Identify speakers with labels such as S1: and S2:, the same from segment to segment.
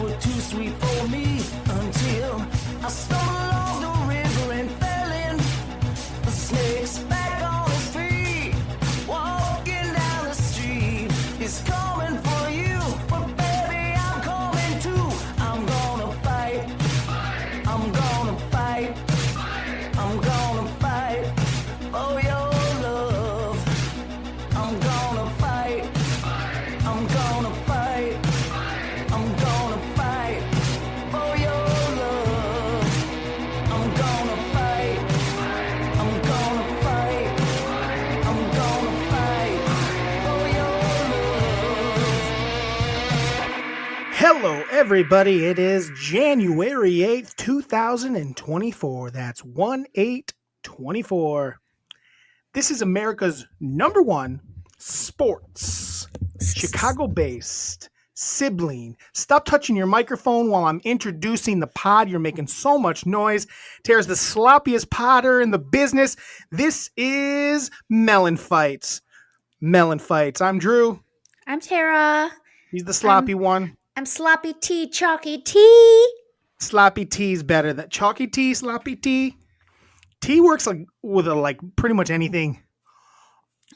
S1: were too sweet for me until I stumbled along the river and fell in. The snake's back on his feet, walking down the street. He's coming for you, but baby, I'm coming too. I'm gonna fight. I'm gonna fight. I'm gonna fight for your love. I'm gonna fight. I'm gonna fight. I'm gonna fight for your love. I'm gonna fight. I'm gonna fight. I'm gonna fight for your love.
S2: Hello, everybody. It is January 8th, 2024. That's 1/8/24. This is America's #1 sports, Chicago-based sibling. Stop touching your microphone while I'm introducing the pod. You're making so much noise. Tara's the sloppiest podder in the business. This is MELLONfights. MELLONfights. I'm Drew.
S3: I'm Tara.
S2: He's the sloppy one.
S3: I'm Sloppy T, Chalky T.
S2: Sloppy T's better than chalky T, sloppy T. T works with pretty much anything.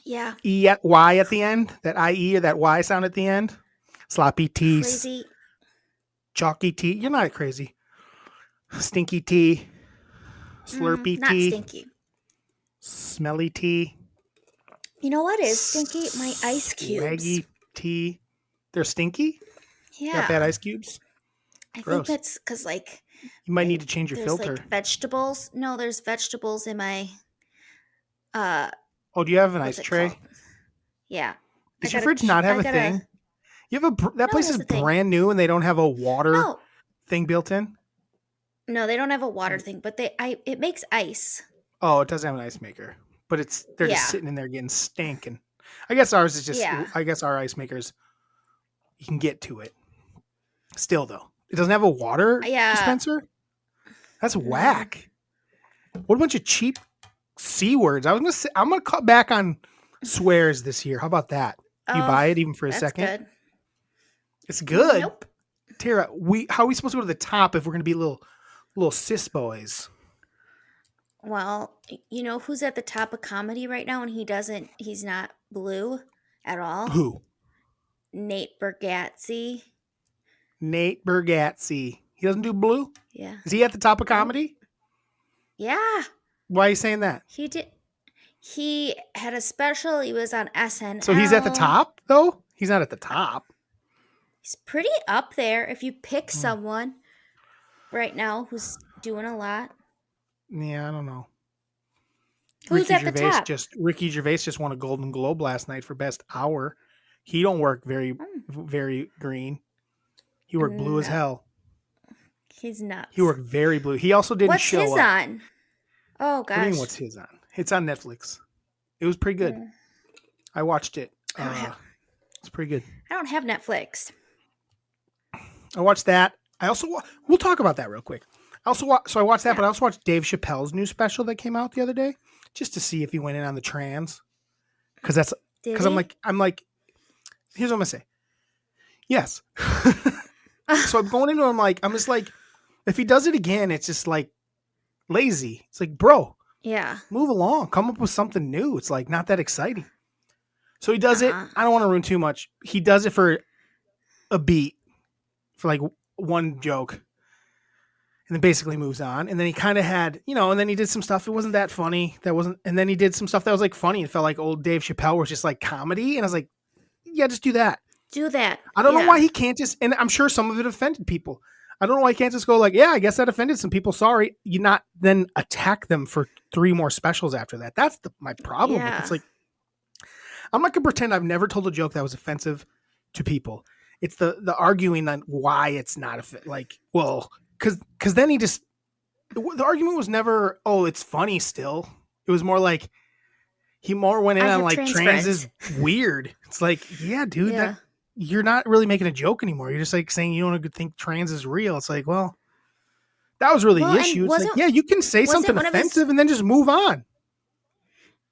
S3: Yeah.
S2: Y at the end, that IE or that Y sound at the end. Sloppy T's.
S3: Crazy.
S2: Chalky T. You're not crazy. Stinky T. Slurpy
S3: Not
S2: T.
S3: stinky.
S2: Smelly T.
S3: You know what is stinky? My ice cubes.
S2: Swaggy T. They're stinky?
S3: Yeah.
S2: Got bad ice cubes?
S3: I
S2: Gross.
S3: think that's because
S2: You might need to change your
S3: there's
S2: filter.
S3: Vegetables. No, there's vegetables in my
S2: Oh, do you have an
S3: what's
S2: ice
S3: it
S2: tray?
S3: called? Yeah.
S2: Does your fridge not have a thing? You have that place is brand new and they don't have a water thing built in?
S3: No, they don't have a water thing, but it makes ice.
S2: Oh, it doesn't have an ice maker, but they're just sitting in there getting stinking. I guess ours is just. I guess our ice makers, you can get to it. Still though, it doesn't have a water dispenser. That's whack. What a bunch of cheap C words. I'm gonna cut back on swears this year. How about that? You buy it even for a second.
S3: Good.
S2: It's good.
S3: Nope.
S2: Tara, how are we supposed to go to the top if we're gonna be little cis boys?
S3: Well, you know who's at the top of comedy right now, and he's not blue at all.
S2: Who?
S3: Nate Bargatze.
S2: Nate Bargatze. He doesn't do blue?
S3: Yeah.
S2: Is he at the top of comedy?
S3: Yeah.
S2: Why are you saying that?
S3: He did. He had a special. He was on SNL.
S2: So he's at the top, though? He's not at the top.
S3: He's pretty up there if you pick someone right now who's doing a lot.
S2: Yeah, I don't know.
S3: Who's at the top?
S2: Ricky Gervais just won a Golden Globe last night for Best Hour. He don't work very green. He worked blue as hell.
S3: He's nuts.
S2: He worked very blue. He also didn't show up.
S3: What's his on? Oh, gosh.
S2: What do you mean, what's his on? It's on Netflix. It was pretty good. I watched it. It's pretty good.
S3: I don't have Netflix.
S2: I watched that. I also we'll talk about that real quick. I watched that, but I also watched Dave Chappelle's new special that came out the other day, just to see if he went in on the trans. Because I'm like, here's what I'm gonna say. Yes. So I'm going into it, I'm just like, if he does it again, it's just like lazy. It's like, bro, move along, come up with something new. It's like not that exciting. So he does it. I don't want to ruin too much. He does it for a beat, for like one joke, and then basically moves on. And then he kind of had, and then he did some stuff. It wasn't that funny. And then he did some stuff that was like funny. It felt like old Dave Chappelle was just like comedy. And I was like, yeah, just do that.
S3: Do that.
S2: I don't know why he can't just, and I'm sure some of it offended people. I don't know why he can't just go like, yeah, I guess that offended some people. Sorry. You not then attack them for 3 more specials after that. That's my problem.
S3: Yeah.
S2: It's like, I'm not going to pretend I've never told a joke that was offensive to people. It's the arguing on why it's not because then the argument was never, oh, it's funny still. It was more like he went in on like trans is weird. It's like, yeah, dude, that you're not really making a joke anymore. You're just like saying you don't think trans is real. It's like, well, that was really the issue. It's like, yeah, you can say something offensive and then just move on.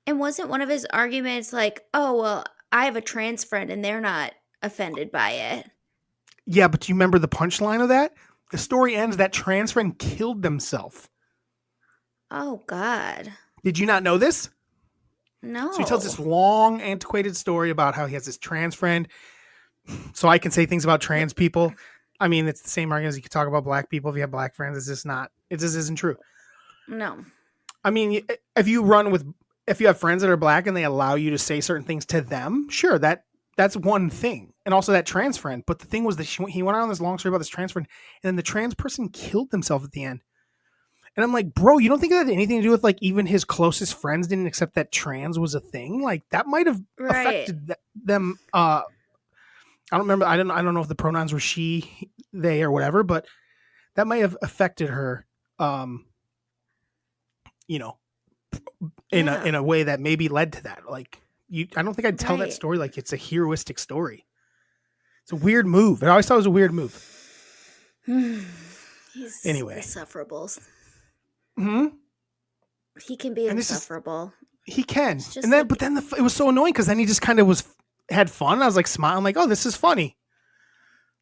S3: And wasn't one of his arguments like, oh, well, I have a trans friend and they're not offended by it?
S2: Yeah, but do you remember the punchline of that? The story ends that trans friend killed themselves.
S3: Oh God.
S2: Did you not know this?
S3: No.
S2: So he tells this long, antiquated story about how he has this trans friend. So I can say things about trans people. I mean, it's the same argument as you could talk about black people. If you have black friends, it's just not. It just isn't true.
S3: No.
S2: I mean, if you have friends that are black and they allow you to say certain things to them, sure, that's one thing. And also that trans friend. But the thing was that he went on this long story about this trans friend, and then the trans person killed themselves at the end. And I'm like, bro, you don't think that had anything to do with like even his closest friends didn't accept that trans was a thing? Like that might have affected them. I don't remember. I don't know if the pronouns were she, they, or whatever, but that might have affected her. You know, in a way that maybe led to that. Like I don't think I'd tell that story like it's a heroistic story. It's a weird move. I always thought it was a weird move.
S3: He's
S2: anyway,
S3: insufferable.
S2: Hmm.
S3: He can be insufferable.
S2: He can, and then but then it was so annoying because then he just kind of had fun. I was like smiling, like, oh, this is funny.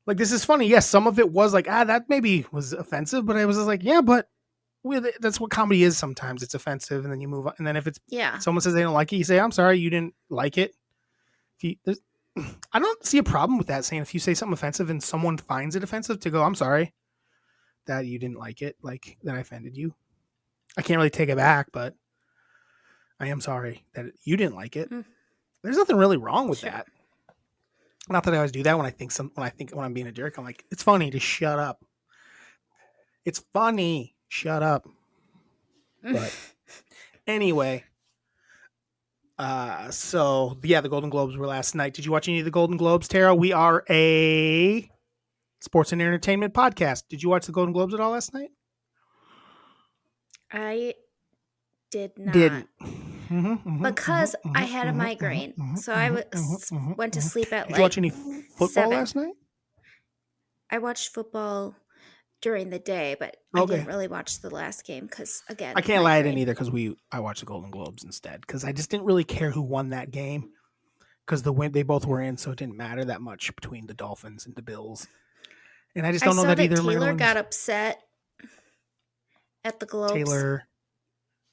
S2: Like this is funny. Yes, some of it was like that maybe was offensive, but I was just like, yeah, but that's what comedy is. Sometimes it's offensive, and then you move on. And then if it's someone says they don't like it, you say, I'm sorry, you didn't like it. I don't see a problem with that, saying if you say something offensive and someone finds it offensive, to go, I'm sorry that you didn't like it, like that I offended you. I can't really take it back, but I am sorry that you didn't like it. There's nothing really wrong with that. Not that I always do that when I'm being a jerk. I'm like, it's funny, just shut up. It's funny, shut up. But anyway, so yeah, the Golden Globes were last night. Did you watch any of the Golden Globes, Tara? We are a sports and entertainment podcast. Did you watch the Golden Globes at all last night?
S3: I did not.
S2: Didn't.
S3: Because I had a migraine. So I went to sleep at
S2: Did you watch any football
S3: 7.
S2: last night?
S3: I watched football during the day, but I didn't really watch the last game because, again,
S2: I can't lie, I didn't either because I watched the Golden Globes instead because I just didn't really care who won that game because they both were in, so it didn't matter that much between the Dolphins and the Bills. And I just don't know that either.
S3: Taylor got upset at the Globes.
S2: Taylor,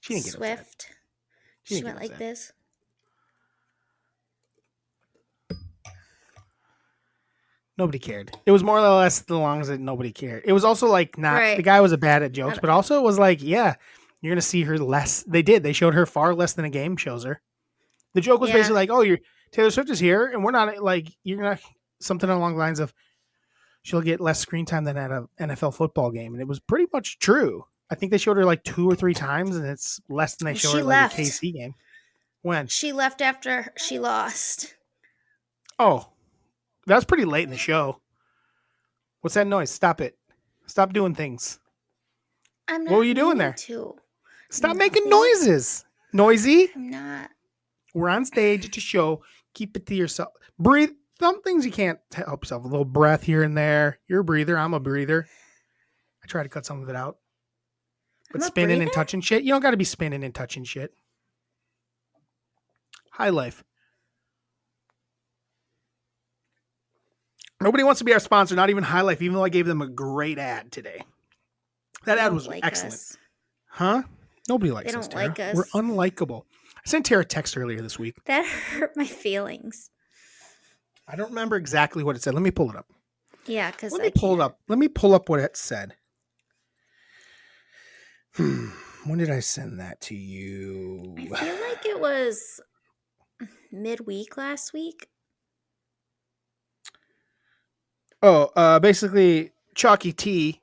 S2: she didn't get
S3: Swift.
S2: upset.
S3: She went like this.
S2: Nobody cared. It was more or less the long as nobody cared. It was also like the guy was bad at jokes, but also it was like, yeah, you're gonna see her less. They showed her far less than a game shows her. The joke was basically like, oh, Taylor Swift is here, and we're not like you're not something along the lines of she'll get less screen time than at an NFL football game, and it was pretty much true. I think they showed her like 2 or 3 times, and it's less than they showed her like a KC game. When?
S3: She left after she lost.
S2: Oh, that was pretty late in the show. What's that noise? Stop it. Stop doing things.
S3: I'm not.
S2: What were you doing there? Stop making noises. Noisy?
S3: I'm not.
S2: We're on stage to show. Keep it to yourself. Breathe. Some things you can't help yourself. A little breath here and there. You're a breather. I'm a breather. I try to cut some of it out. But spinning and touching shit, you don't got to be spinning and touching shit. High life. Nobody wants to be our sponsor, not even High Life, even though I gave them a great ad today. That ad was excellent. Huh? Nobody likes us, Tara. Like us. We're unlikable. I sent Tara a text earlier this week.
S3: That hurt my feelings.
S2: I don't remember exactly what it said. Let me pull it up.
S3: Yeah, because
S2: Let me pull up what it said. When did I send that to you?
S3: I feel like it was midweek last week.
S2: Oh, basically, Chalky T.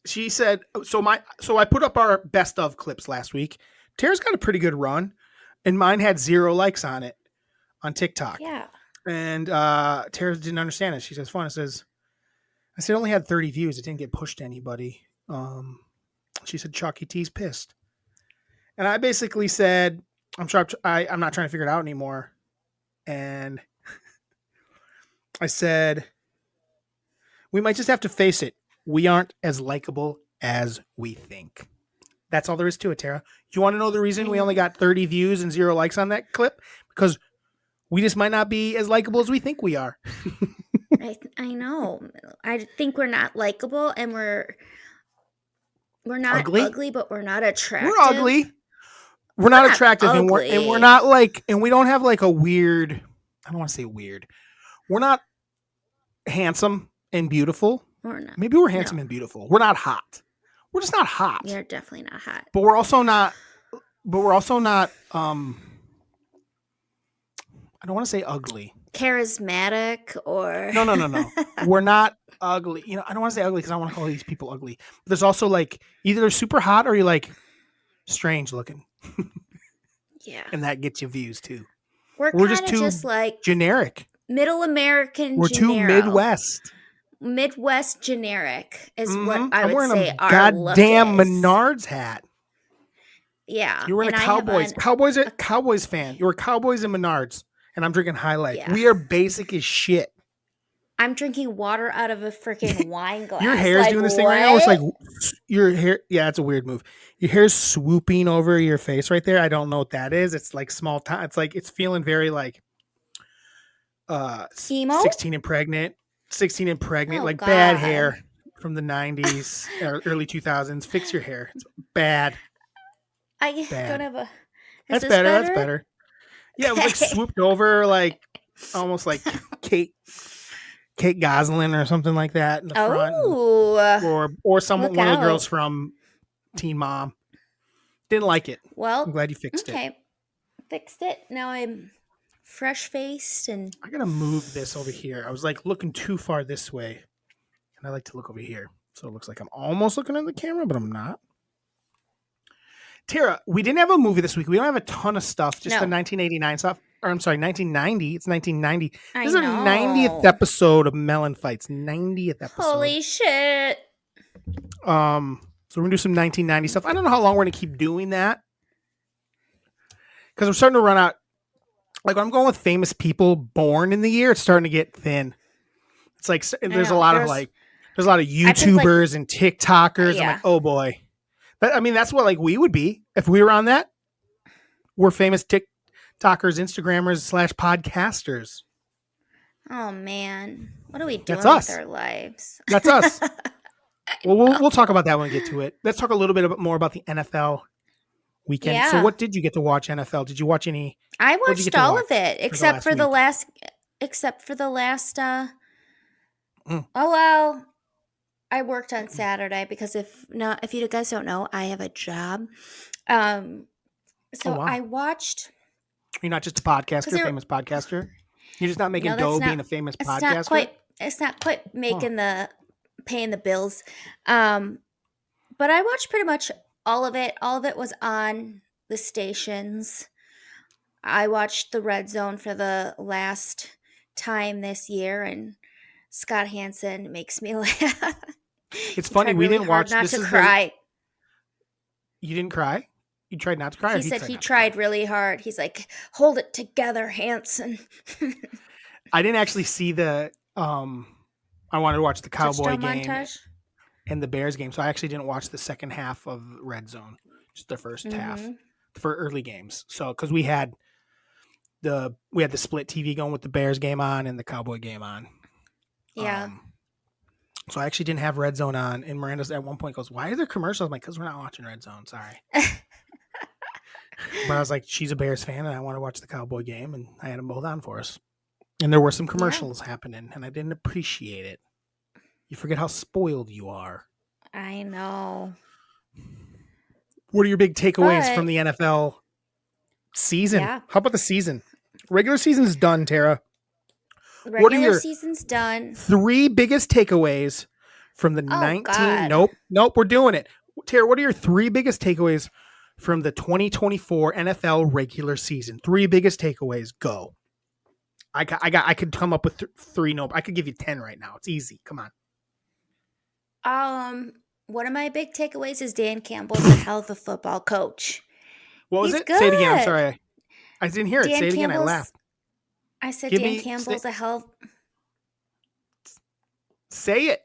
S2: She said, so I put up our best of clips last week. Tara's got a pretty good run, and mine had 0 likes on it on TikTok.
S3: Yeah.
S2: And Tara didn't understand it. She says, fun. I said, it only had 30 views. It didn't get pushed to anybody. She said, Chalky T's pissed. And I basically said, I'm not trying to figure it out anymore. And I said, we might just have to face it. We aren't as likable as we think. That's all there is to it, Tara. You want to know the reason we only got 30 views and 0 likes on that clip? Because We just might not be as likable as we think we are.
S3: I know. I think we're not likable, and we're not
S2: Ugly?
S3: ugly, but we're not attractive.
S2: We're ugly. We're not
S3: not
S2: attractive, and we're
S3: ugly.
S2: not like, and we don't have like a weird. I don't want to say weird. We're not handsome and beautiful.
S3: We're not.
S2: Maybe we're handsome and beautiful. We're not hot. We're just not hot.
S3: You're definitely not hot.
S2: But we're also not. I don't want to say ugly.
S3: Charismatic or
S2: No. We're not ugly. You know, I don't want to say ugly because I want to call these people ugly. But there's also like either they're super hot or you're like strange looking.
S3: Yeah.
S2: And that gets you views too.
S3: We're
S2: just too
S3: just like
S2: generic.
S3: middle American.
S2: We're too Midwest.
S3: Midwest generic is what I
S2: I'm
S3: would
S2: wearing
S3: say
S2: a
S3: our look
S2: goddamn
S3: is.
S2: Menards hat.
S3: Yeah.
S2: You were in a Cowboys. Cowboys fan. You were Cowboys and Menards. And I'm drinking High Life.
S3: Yeah.
S2: We are basic as shit.
S3: I'm drinking water out of a freaking wine glass.
S2: Your hair's doing this thing right now. It's like your hair. Yeah, it's a weird move. Your hair's swooping over your face right there. I don't know what that is. It's like small time. It's like it's feeling very like
S3: emo?
S2: 16 and pregnant. 16 and pregnant,
S3: Oh,
S2: like
S3: God.
S2: bad hair from the 90s or early 2000s. Fix your hair. It's bad.
S3: I
S2: Bad.
S3: don't have a.
S2: That's better. That's better. Yeah, it was like swooped over, like almost like Kate Gosselin or something like that in the front.
S3: Oh.
S2: Or one of the
S3: out.
S2: girls from Teen Mom. Didn't like it.
S3: Well,
S2: I'm glad you fixed it.
S3: Okay. Fixed it. Now I'm fresh faced and
S2: I gotta move this over here. I was like looking too far this way. And I like to look over here. So it looks like I'm almost looking at the camera, but I'm not. Tara, we didn't have a movie this week. We don't have a ton of stuff, just the 1989 stuff. Or I'm sorry, 1990. It's 1990. This is our 90th episode of MELLONfights. 90th episode.
S3: Holy shit.
S2: So we're gonna do some 1990 stuff. I don't know how long we're gonna keep doing that. Because we're starting to run out. Like when I'm going with famous people born in the year, it's starting to get thin. It's like there's a lot of YouTubers and TikTokers.
S3: Yeah.
S2: I'm like, oh boy. But I mean, that's what like we would be if we were on that. We're famous TikTokers, Instagrammers / podcasters.
S3: Oh man, what are we doing
S2: That's us.
S3: with our lives?
S2: That's us. Well, we'll talk about that when we get to it. Let's talk a little bit more about the NFL weekend.
S3: Yeah.
S2: So what did you get to watch NFL? Did you watch any?
S3: I watched all of it except for the
S2: week?
S3: last Oh well, I worked on Saturday because if you guys don't know, I have a job. So
S2: Oh, wow.
S3: I watched.
S2: You're not just a podcaster, famous podcaster. You're just not making dough being a famous podcaster.
S3: It's not quite making paying the bills. But I watched pretty much all of it. All of it was on the stations. I watched the Red Zone for the last time this year, and Scott Hansen makes me laugh.
S2: It's funny we didn't watch.
S3: Not to cry.
S2: You didn't cry? You tried not to cry?
S3: He said he tried really hard. He's like, hold it together, Hansen.
S2: I didn't actually see the I wanted to watch the Cowboy game
S3: montage?
S2: and the Bears game, so I actually didn't watch the second half of Red Zone, just the first half for early games. So because we had the split TV going with the Bears game on and the Cowboy game on.
S3: Yeah.
S2: So I actually didn't have Red Zone on, and Miranda at one point goes, "Why are there commercials?" I'm like, "Because we're not watching Red Zone. Sorry." But I was like, "She's a Bears fan, and I want to watch the Cowboy game," and I had them both on for us. And there were some commercials happening, and I didn't appreciate it. You forget how spoiled you are.
S3: I know.
S2: What are your big takeaways from the NFL season?
S3: Yeah.
S2: How about the season? Regular season's done, Tara.
S3: Regular season's done.
S2: 3 biggest takeaways from the Nope, we're doing it. Tara, what are your 3 biggest takeaways from the 2024 NFL regular season? 3 biggest takeaways. Go. I could come up with 3. Nope, I could give you 10 right now. It's easy. Come on.
S3: One of my big takeaways is Dan Campbell's a hell of a football coach.
S2: What was
S3: He's
S2: it?
S3: good.
S2: Say it again. I'm sorry. I didn't hear it. Say it again. I laughed.
S3: I said Dan Campbell's a hell.
S2: Say it.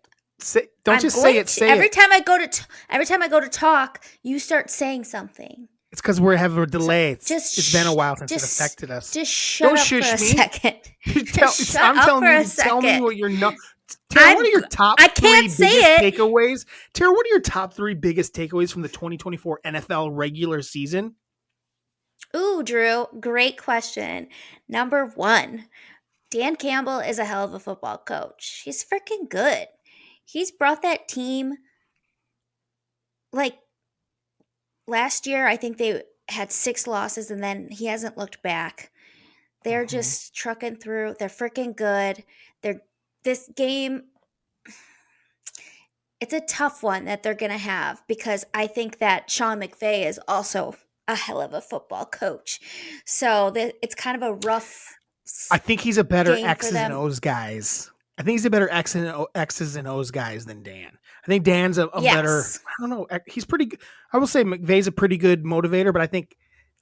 S2: Don't just say it. Say
S3: every
S2: it.
S3: time I go to talk, you start saying something.
S2: It's because we have a delay.
S3: It's
S2: been a while since it affected us.
S3: Just shut
S2: Don't
S3: up
S2: shush
S3: for a
S2: me.
S3: second.
S2: I'm telling you to tell me what you're not. Tara, what are your top three biggest takeaways? Tara, what are your top 3 biggest takeaways from the 2024 NFL regular season?
S3: Ooh, Drew, great question. Number 1, Dan Campbell is a hell of a football coach. He's freaking good. He's brought that team, like, last year, I think they had 6 losses, and then he hasn't looked back. They're just trucking through. They're freaking good. This game, it's a tough one that they're going to have because I think that Sean McVay is also a hell of a football coach. So it's kind of a rough.
S2: I think he's a better X's and O's guys. I think he's a better X's and O's guys than Dan. I think Dan's a better. I don't know. He's pretty good. I will say McVay's a pretty good motivator, but I think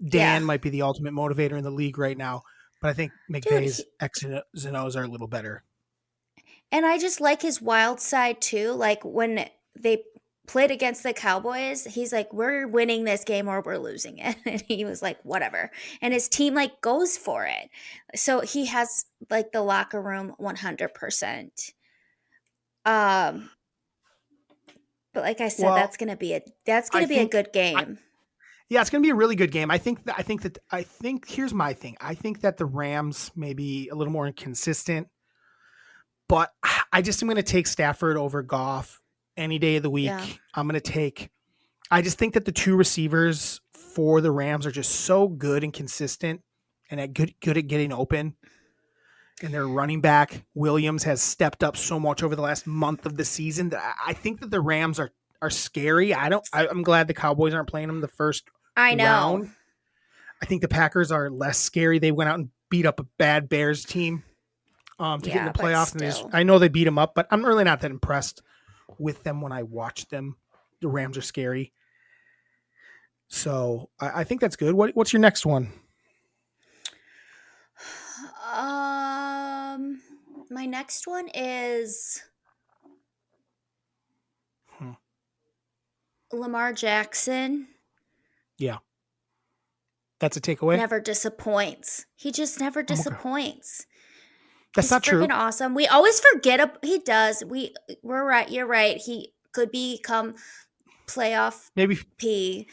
S2: Dan might be the ultimate motivator in the league right now. But I think McVay's X's and O's are a little better.
S3: And I just like his wild side too. Like when they played against the Cowboys, he's like, we're winning this game or we're losing it. And he was like, whatever. And his team like goes for it. So he has like the locker room 100%. But like I said, that's gonna be a good game.
S2: Yeah, it's gonna be a really good game. I think here's my thing. I think that the Rams may be a little more inconsistent, but I just am gonna take Stafford over Goff any day of the week. Yeah. I just think that the 2 receivers for the Rams are just so good and consistent and good at getting open. And their running back, Williams, has stepped up so much over the last month of the season that I think that the Rams are scary. I'm glad the Cowboys aren't playing them the first round. I think the Packers are less scary. They went out and beat up a bad Bears team to get in the playoffs. And I know they beat them up, but I'm really not that impressed with them when I watch them. The Rams are scary. So I think that's good. What's your next one?
S3: My next one is Lamar Jackson.
S2: Yeah. That's a takeaway.
S3: Never disappoints. He just never disappoints.
S2: That's not true.
S3: He's freaking awesome. We always forget. He does. We're right. You're right. He could become playoff
S2: maybe
S3: P.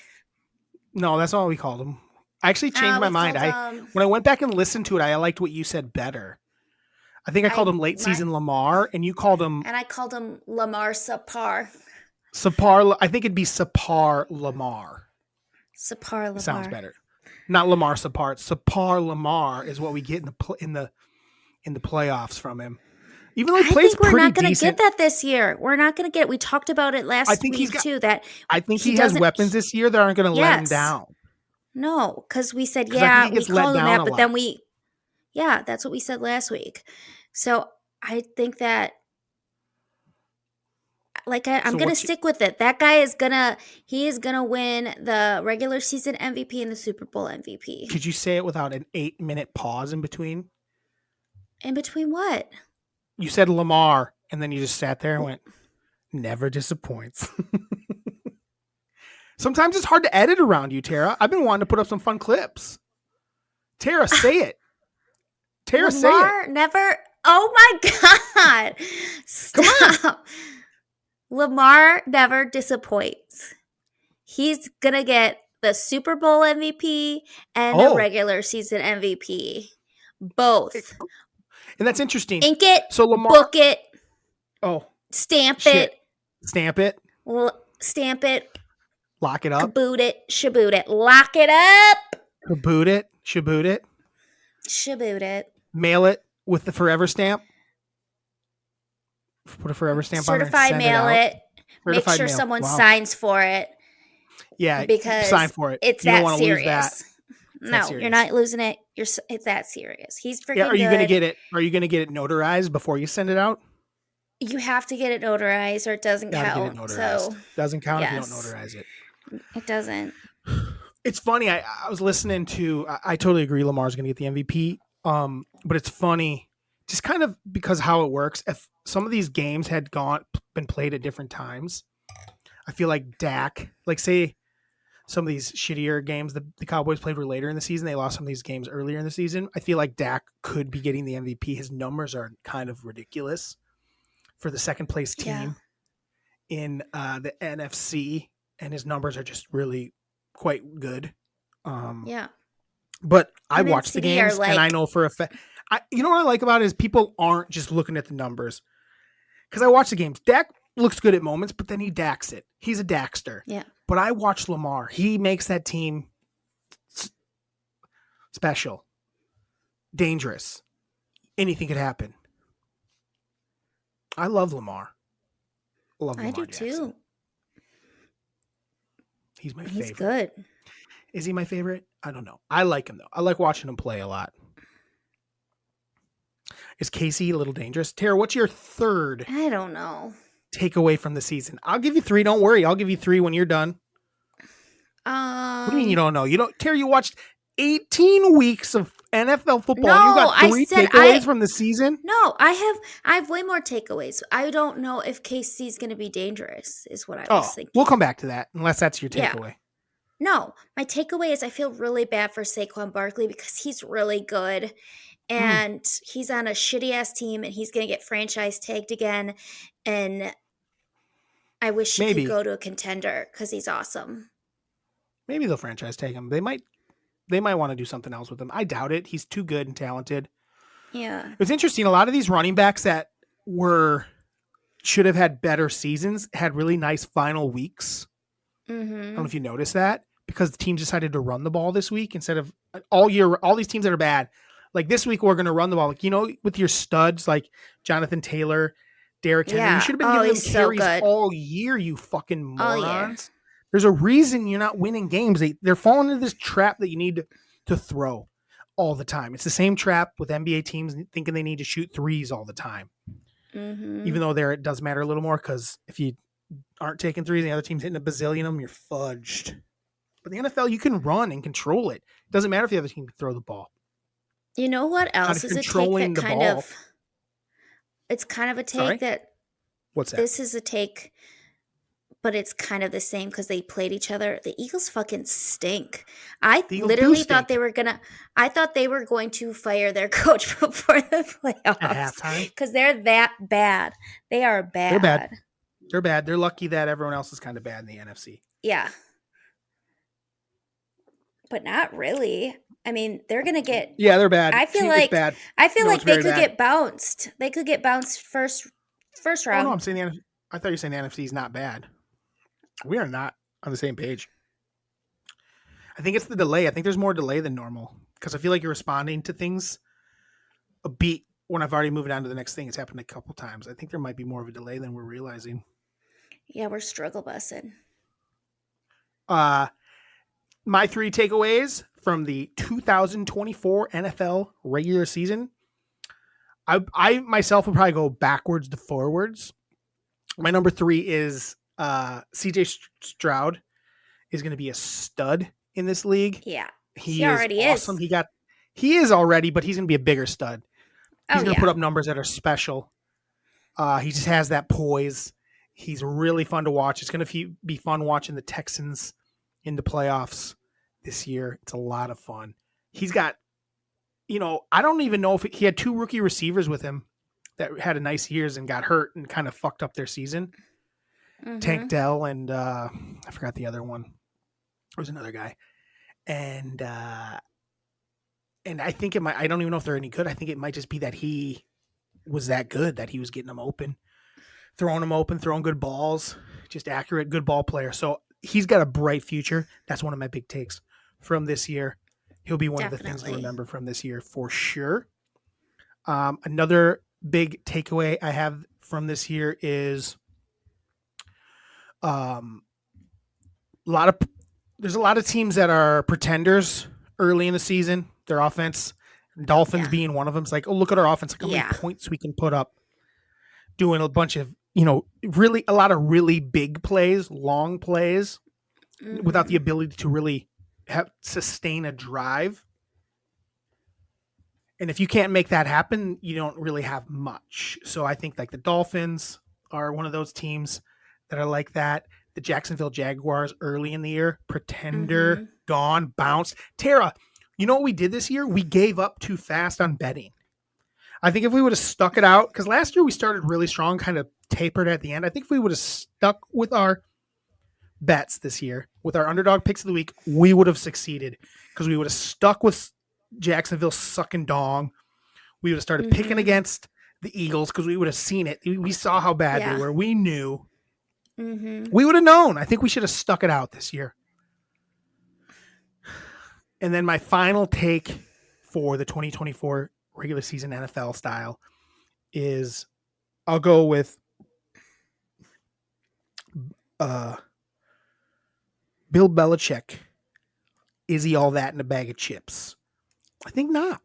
S2: No, that's not what we called him. I actually changed my mind. When I went back and listened to it, I liked what you said better. I think I called him late season Lamar, and you called him.
S3: And I called him Lamar Sapar.
S2: Sapar. I think it'd be Sapar Lamar.
S3: Sapar Lamar
S2: sounds better. Not Lamar Sapar. Sapar Lamar is what we get in the playoffs from him. Even though he plays pretty decent. I think we're not going to
S3: get that this year. We're not going to get it. We talked about it last week too. That
S2: I think he has weapons this year that aren't going to let him down.
S3: No, because we said we called him that, but then that's what we said last week. So I think that, like, I'm going to stick with it. That guy is gonna win the regular season MVP and the Super Bowl MVP.
S2: Could you say it without an 8-minute pause in between?
S3: In between what?
S2: You said Lamar, and then you just sat there and went, never disappoints. Sometimes it's hard to edit around you, Tara. I've been wanting to put up some fun clips. Tara, say it. Tara, say it.
S3: Lamar never. Oh my God. Stop. Lamar never disappoints. He's going to get the Super Bowl MVP and the regular season MVP. Both.
S2: And that's interesting.
S3: Ink it.
S2: So Lamar,
S3: book it.
S2: Oh.
S3: Stamp it.
S2: Stamp it.
S3: Stamp it.
S2: Lock it up.
S3: Kaboot it. Shaboot it. Lock it up.
S2: Kaboot it. Shaboot it.
S3: Shaboot it.
S2: Mail it with the forever stamp. Put a forever stamp on it.
S3: Certified mail it. Make sure someone signs for it.
S2: Yeah,
S3: because
S2: sign for it.
S3: It's
S2: you
S3: that serious. No, you're not losing it. It's that serious. He's freaking
S2: Are you
S3: good.
S2: gonna get it? Are you gonna get it notarized before you send it out?
S3: You have to get it notarized, or it doesn't count. So
S2: doesn't count if you don't notarize it.
S3: It doesn't.
S2: It's funny. I was listening to. I totally agree. Lamar's gonna get the MVP. But it's funny, just kind of because how it works. If some of these games had been played at different times, I feel like Dak, like say some of these shittier games the Cowboys played were later in the season. They lost some of these games earlier in the season. I feel like Dak could be getting the MVP. His numbers are kind of ridiculous for the second place team in the NFC, and his numbers are just really quite good. But I watch the games, and I know for a fact. You know what I like about it is people aren't just looking at the numbers. Because I watch the games. Dak looks good at moments, but then he Daks it. He's a Dakster.
S3: Yeah.
S2: But I watch Lamar. He makes that team special, dangerous. Anything could happen. I love Lamar.
S3: I do too.
S2: He's my favorite.
S3: He's good.
S2: Is he my favorite? I don't know. I like him, though. I like watching him play a lot. Is Casey a little dangerous? Tara, what's your third?
S3: I don't know.
S2: Takeaway from the season? I'll give you 3. Don't worry. I'll give you 3 when you're done. What do you mean you don't know? You don't, Tara, you watched 18 weeks of NFL football.
S3: No,
S2: you got 3 takeaways from the season?
S3: No, I have way more takeaways. I don't know if KC's going to be dangerous is what I was thinking.
S2: We'll come back to that unless that's your takeaway.
S3: Yeah. No, my takeaway is I feel really bad for Saquon Barkley because he's really good and he's on a shitty ass team and he's going to get franchise tagged again. And I wish he could go to a contender because he's awesome.
S2: Maybe they'll franchise tag him. They might want to do something else with him. I doubt it. He's too good and talented.
S3: Yeah.
S2: It's interesting. A lot of these running backs that should have had better seasons had really nice final weeks.
S3: Mm-hmm.
S2: I don't know if you noticed that because the team decided to run the ball this week instead of all year. All these teams that are bad, like this week, we're going to run the ball. Like, with your studs like Jonathan Taylor, Derrick Henry, you should have been giving them carries all year. You fucking morons. There's a reason you're not winning games. They're falling into this trap that you need to throw all the time. It's the same trap with NBA teams thinking they need to shoot threes all the time.
S3: Mm-hmm.
S2: Even though it does matter a little more because if you aren't taking threes and the other team's hitting a bazillion of them, you're fudged. But the NFL, you can run and control it. It doesn't matter if the other team can throw the ball.
S3: You know what else is a take that kind of... It's kind of a take that...
S2: What's that?
S3: This is a take... But it's kind of the same because they played each other. The Eagles fucking stink. I literally thought they were going to fire their coach before the playoffs.
S2: At halftime?
S3: Because they're that bad. They are bad.
S2: They're bad. They're lucky that everyone else is kind of bad in the NFC.
S3: Yeah. But not really. I mean, they're going to get...
S2: Yeah, they're bad.
S3: I feel like they could get bounced. They could get bounced first round.
S2: Oh, no, I'm saying I thought you were saying the NFC is not bad. We are not on the same page. I think it's the delay. I think there's more delay than normal because I feel like you're responding to things a beat when I've already moved on to the next thing. It's happened a couple times. I think there might be more of a delay than we're realizing.
S3: Yeah, we're struggle bussing.
S2: My 3 takeaways from the 2024 NFL regular season. I myself would probably go backwards to forwards. My number 3 is CJ Stroud is going to be a stud in this league.
S3: Yeah.
S2: He already is awesome. He is already, but he's going to be a bigger stud. He's going to put up numbers that are special. He just has that poise. He's really fun to watch. It's going to be fun watching the Texans in the playoffs this year. It's a lot of fun. He's got, I don't even know if he had 2 rookie receivers with him that had a nice years and got hurt and kind of fucked up their season. Mm-hmm. Tank Dell and I forgot the other one. There was another guy. And I think it might, I don't even know if they're any good. I think it might just be that he was that good that he was getting them open, throwing good balls, just accurate, good ball player. So he's got a bright future. That's one of my big takes from this year. He'll be one of the things to remember from this year for sure. Another big takeaway I have from this year is there's a lot of teams that are pretenders early in the season. Their offense, Dolphins being one of them. It's like, oh, look at our offense. Look how many points we can put up. Doing a bunch of, really a lot of really big plays, long plays, without the ability to really sustain a drive. And if you can't make that happen, you don't really have much. So I think like the Dolphins are one of those teams that are like that. the Jacksonville Jaguars early in the year. Pretender,
S3: Mm-hmm.
S2: gone, bounced. Tara, you know what we did this year? We gave up too fast on betting. I think if we would have stuck it out, because last year we started really strong, kind of tapered at the end. I think if we would have stuck with our bets this year, with our underdog picks of the week, we would have succeeded because we would have stuck with Jacksonville sucking dong. We would have started picking against the Eagles because we would have seen it. We saw how bad they were. We knew. We would have known. I think we should have stuck it out this year. And then my final take for the 2024 regular season NFL style is I'll go with Bill Belichick. Is he all that in a bag of chips? I think not.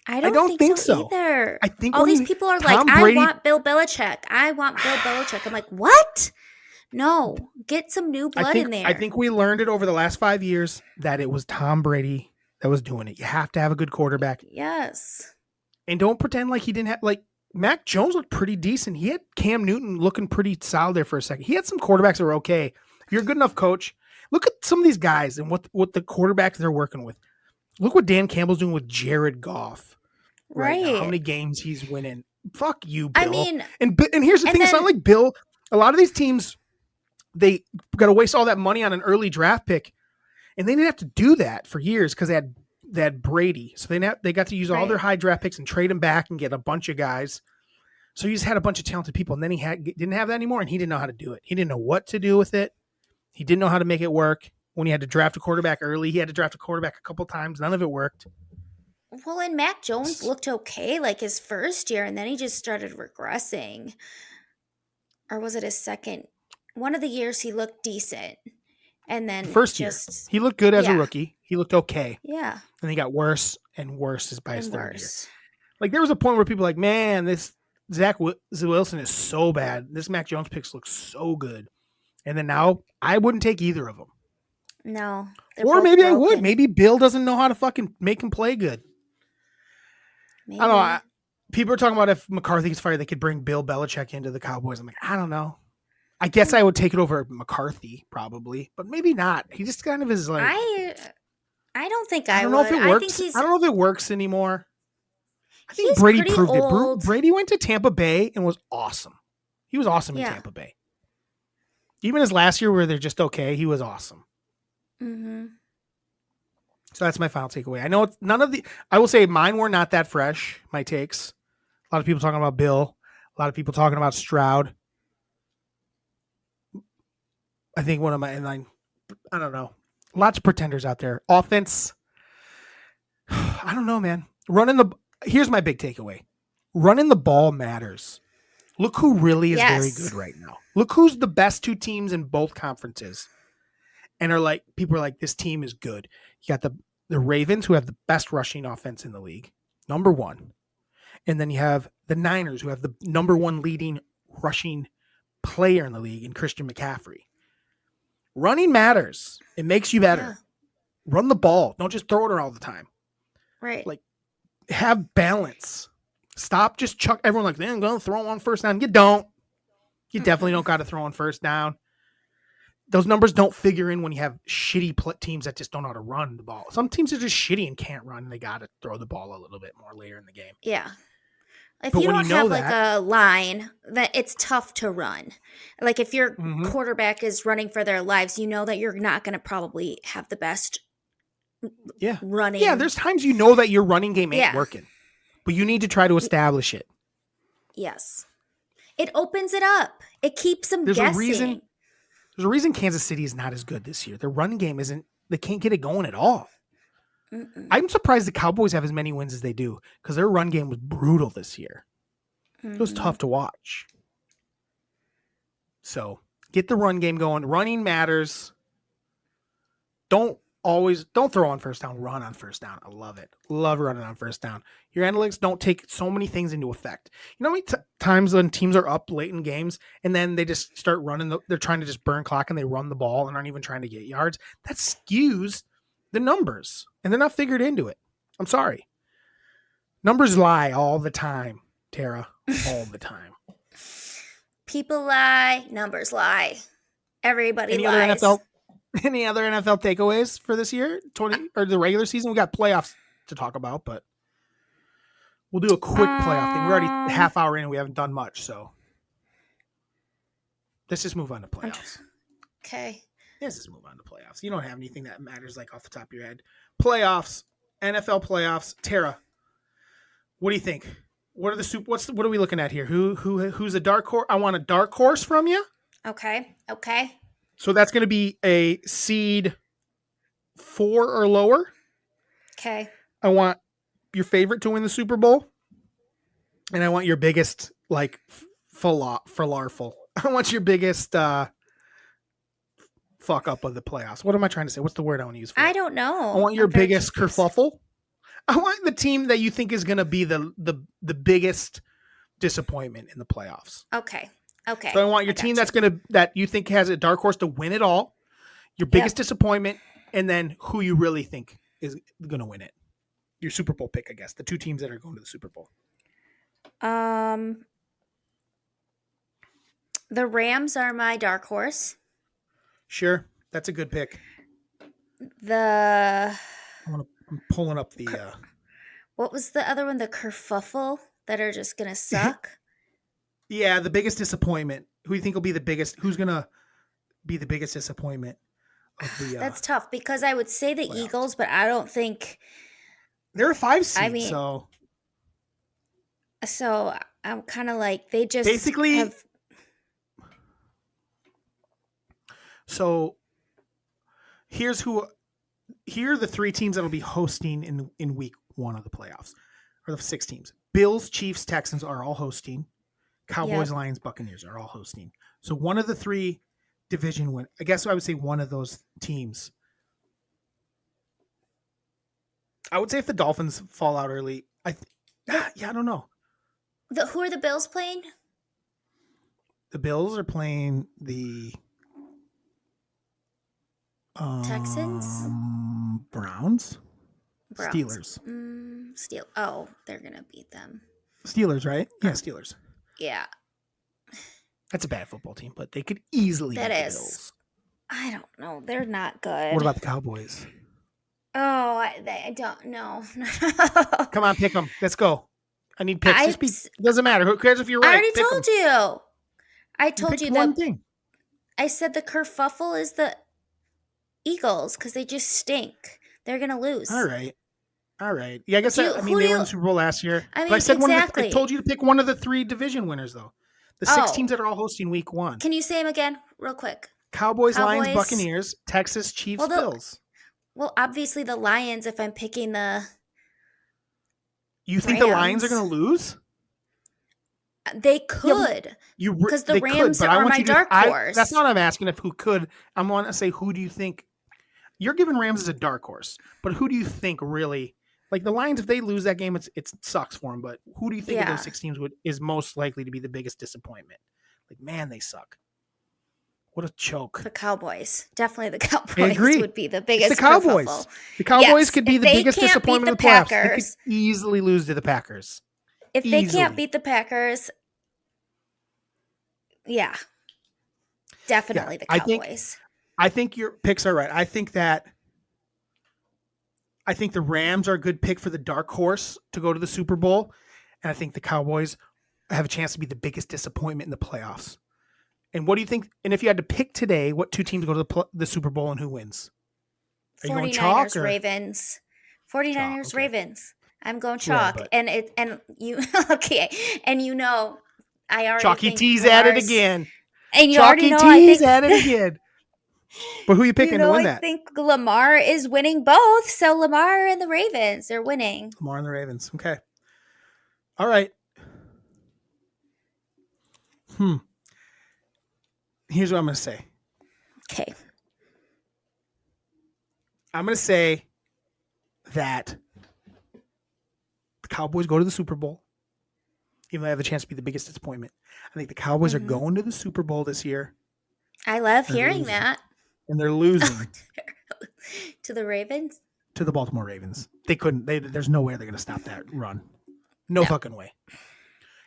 S3: I don't think so either.
S2: I think
S3: all these people are like, I want Bill Belichick. I want Bill Belichick. I'm like, what? No, get some new blood in there.
S2: I think we learned it over the last 5 years that it was Tom Brady that was doing it. You have to have a good quarterback.
S3: Yes.
S2: And don't pretend like he didn't have, like, Mac Jones looked pretty decent. He had Cam Newton looking pretty solid there for a second. He had some quarterbacks that were okay. If you're a good enough coach, look at some of these guys and what the quarterbacks they're working with. Look what Dan Campbell's doing with Jared Goff. Right now. How many games he's winning. Fuck you, Bill.
S3: I mean,
S2: and here's the thing. It's not like Bill. A lot of these teams, they got to waste all that money on an early draft pick. And they didn't have to do that for years because they had Brady. So they got to use all their high draft picks and trade them back and get a bunch of guys. So he just had a bunch of talented people. And then didn't have that anymore. And he didn't know how to do it. He didn't know what to do with it. He didn't know how to make it work. When he had to draft a quarterback early, he had to draft a quarterback a couple times. None of it worked.
S3: Well, and Mac Jones looked okay like his first year, and then he just started regressing. Or was it his second? One of the years he looked decent. And then
S2: first year, he looked good as a rookie. He looked okay.
S3: Yeah.
S2: And he got worse and worse by his third year. Like there was a point where people were like, man, this Zach Wilson is so bad. This Mac Jones picks look so good. And then now I wouldn't take either of them.
S3: No.
S2: Or maybe broken. I would. Maybe Bill doesn't know how to fucking make him play good. Maybe. I don't know. People are talking about if McCarthy gets fired, they could bring Bill Belichick into the Cowboys. I'm like, I don't know. I guess I would take it over McCarthy probably, but maybe not. He just kind of is like.
S3: I don't think I
S2: don't know
S3: would.
S2: If it works. I don't know if it works anymore. I think Brady proved it. Brady went to Tampa Bay and was awesome. He was awesome in Tampa Bay. Even his last year where they're just okay, he was awesome.
S3: Mm-hmm.
S2: So that's my final takeaway. I know it's none of the. I will say mine were not that fresh. My takes. A lot of people talking about Bill. A lot of people talking about Stroud. I think one of my I don't know. Lots of pretenders out there. Offense. I don't know, man. Here's my big takeaway. Running the ball matters. Look who really is very good right now. Look who's the best two teams in both conferences. And people are like, this team is good. You got the Ravens, who have the best rushing offense in the league, number one. And then you have the Niners, who have the number one leading rushing player in the league in Christian McCaffrey. Running matters. It makes you better. Yeah. Run the ball. Don't just throw it all the time.
S3: Right.
S2: Like, have balance. Stop just chuck everyone like, I'm going to throw on first down. You don't. You definitely don't got to throw on first down. Those numbers don't figure in when you have shitty teams that just don't know how to run the ball. Some teams are just shitty and can't run. And they got to throw the ball a little bit more later in the game.
S3: Yeah. If you don't have like a line, that it's tough to run. Like if your quarterback is running for their lives, you know that you're not going to probably have the best running.
S2: Yeah, there's times you know that your running game ain't working. But you need to try to establish it.
S3: Yes. It opens it up. It keeps them guessing.
S2: There's a reason Kansas City is not as good this year. Their running game they can't get it going at all. I'm surprised the Cowboys have as many wins as they do because their run game was brutal this year. It was tough to watch. So get the run game going. Running matters. Don't throw on first down, run on first down. I love it. Love running on first down. Your analytics don't take so many things into effect. You know how many times when teams are up late in games and then they just start running, they're trying to just burn clock and they run the ball and aren't even trying to get yards? That skews the numbers and they're not figured into it. I'm sorry. Numbers lie all the time, Tara. All the time.
S3: People lie, numbers lie. Everybody
S2: Any
S3: lies.
S2: any other NFL takeaways for this year? 20 or the regular season? We got playoffs to talk about, but we'll do a quick playoff thing. We're already a half hour in and we haven't done much, so let's just move on to playoffs.
S3: Okay.
S2: Let's just move on to playoffs. You don't have anything that matters like off the top of your head. Playoffs, NFL playoffs. Tara, what do you think? What are we looking at here? Who's a dark horse? I want a dark horse from you.
S3: Okay.
S2: So that's going to be a seed 4 or lower.
S3: Okay.
S2: I want your favorite to win the Super Bowl. And I want your biggest, like, falafel. I want your biggest fuck up of the playoffs. What am I trying to say? What's the word I want to use for
S3: I
S2: it?
S3: don't know.
S2: I want your biggest kerfuffle. I want the team that you think is going to be the biggest disappointment in the playoffs.
S3: Okay.
S2: So I want your team that you think has a dark horse to win it all, your biggest disappointment, and then who you really think is going to win it. Your Super Bowl pick, I guess. The two teams that are going to the Super Bowl.
S3: The Rams are my dark horse.
S2: Sure, that's a good pick.
S3: I'm
S2: pulling up the.
S3: What was the other one? The kerfuffle that are just gonna suck.
S2: Yeah, the biggest disappointment. Who do you think will be the biggest? Who's gonna be the biggest disappointment of the?
S3: That's tough because I would say the
S2: playoffs.
S3: Eagles, but I don't think
S2: they're a 5 seed.
S3: So I'm kind of like they just
S2: basically
S3: have.
S2: So here are the 3 teams that will be hosting in week 1 of the playoffs, or the 6 teams. Bills, Chiefs, Texans are all hosting. Cowboys, Lions, Buccaneers are all hosting. So one of the 3 division win. I guess I would say one of those teams. I would say if the Dolphins fall out early, I don't know.
S3: Who are the Bills playing?
S2: The Bills are playing the
S3: Texans?
S2: Browns?
S3: Browns.
S2: Steelers.
S3: Oh, they're going to beat them.
S2: Steelers, right? Yeah, Steelers.
S3: Yeah.
S2: That's a bad football team, but they could easily beat the Bills.
S3: I don't know. They're not good.
S2: What about the Cowboys?
S3: Oh, I don't know.
S2: Come on, pick them. Let's go. I need picks. It doesn't matter. Who cares if you're right?
S3: I already told you. I told you
S2: one thing.
S3: I said the kerfuffle is the Eagles because they just stink. They're going to lose.
S2: All right. Yeah, I guess they were in the Super Bowl last year.
S3: I mean,
S2: but I said
S3: exactly.
S2: I told you to pick one of the 3 division winners, though. The 6 teams that are all hosting week 1.
S3: Can you say them again real quick?
S2: Cowboys, Lions, Buccaneers, Texas, Chiefs, Bills.
S3: Well, obviously the Lions if I'm picking the
S2: You think
S3: Rams.
S2: The Lions are going to lose?
S3: They could. Because the Rams are my dark horse.
S2: That's not what I'm asking if who could. I want to say who do you think? You're giving Rams as a dark horse, but who do you think really? Like the Lions, if they lose that game, it sucks for them. But who do you think of those 6 teams is most likely to be the biggest disappointment? Like, man, they suck. What a choke.
S3: The Cowboys. Definitely the Cowboys
S2: I agree.
S3: would be the biggest
S2: It's the Cowboys.
S3: kerfuffle.
S2: The Cowboys could be the biggest
S3: can't
S2: disappointment in
S3: beat
S2: the playoffs.
S3: Packers,
S2: They could easily lose to the Packers.
S3: If they can't beat the Packers, definitely the Cowboys.
S2: I think your picks are right. I think the Rams are a good pick for the dark horse to go to the Super Bowl. And I think the Cowboys have a chance to be the biggest disappointment in the playoffs. And what do you think? And if you had to pick today, what 2 teams go to the Super Bowl and who wins? Are you going chalk or
S3: Ravens? 49ers,
S2: chalk, okay.
S3: Ravens. I'm going chalk.
S2: Yeah,
S3: and you okay. And I already
S2: Chalky
S3: think
S2: T's at it again.
S3: And you
S2: Chalky
S3: already know
S2: T's at it again. But who are you picking to win that?
S3: I think Lamar is winning both. So Lamar and the Ravens are winning.
S2: Lamar and the Ravens. Okay. All right. Here's what I'm going to say.
S3: Okay.
S2: I'm going to say that the Cowboys go to the Super Bowl, even though they have a chance to be the biggest disappointment. I think the Cowboys are going to the Super Bowl this year.
S3: I love hearing that.
S2: And they're losing.
S3: To the Ravens?
S2: To the Baltimore Ravens. They couldn't. There's no way they're going to stop that run. No fucking way.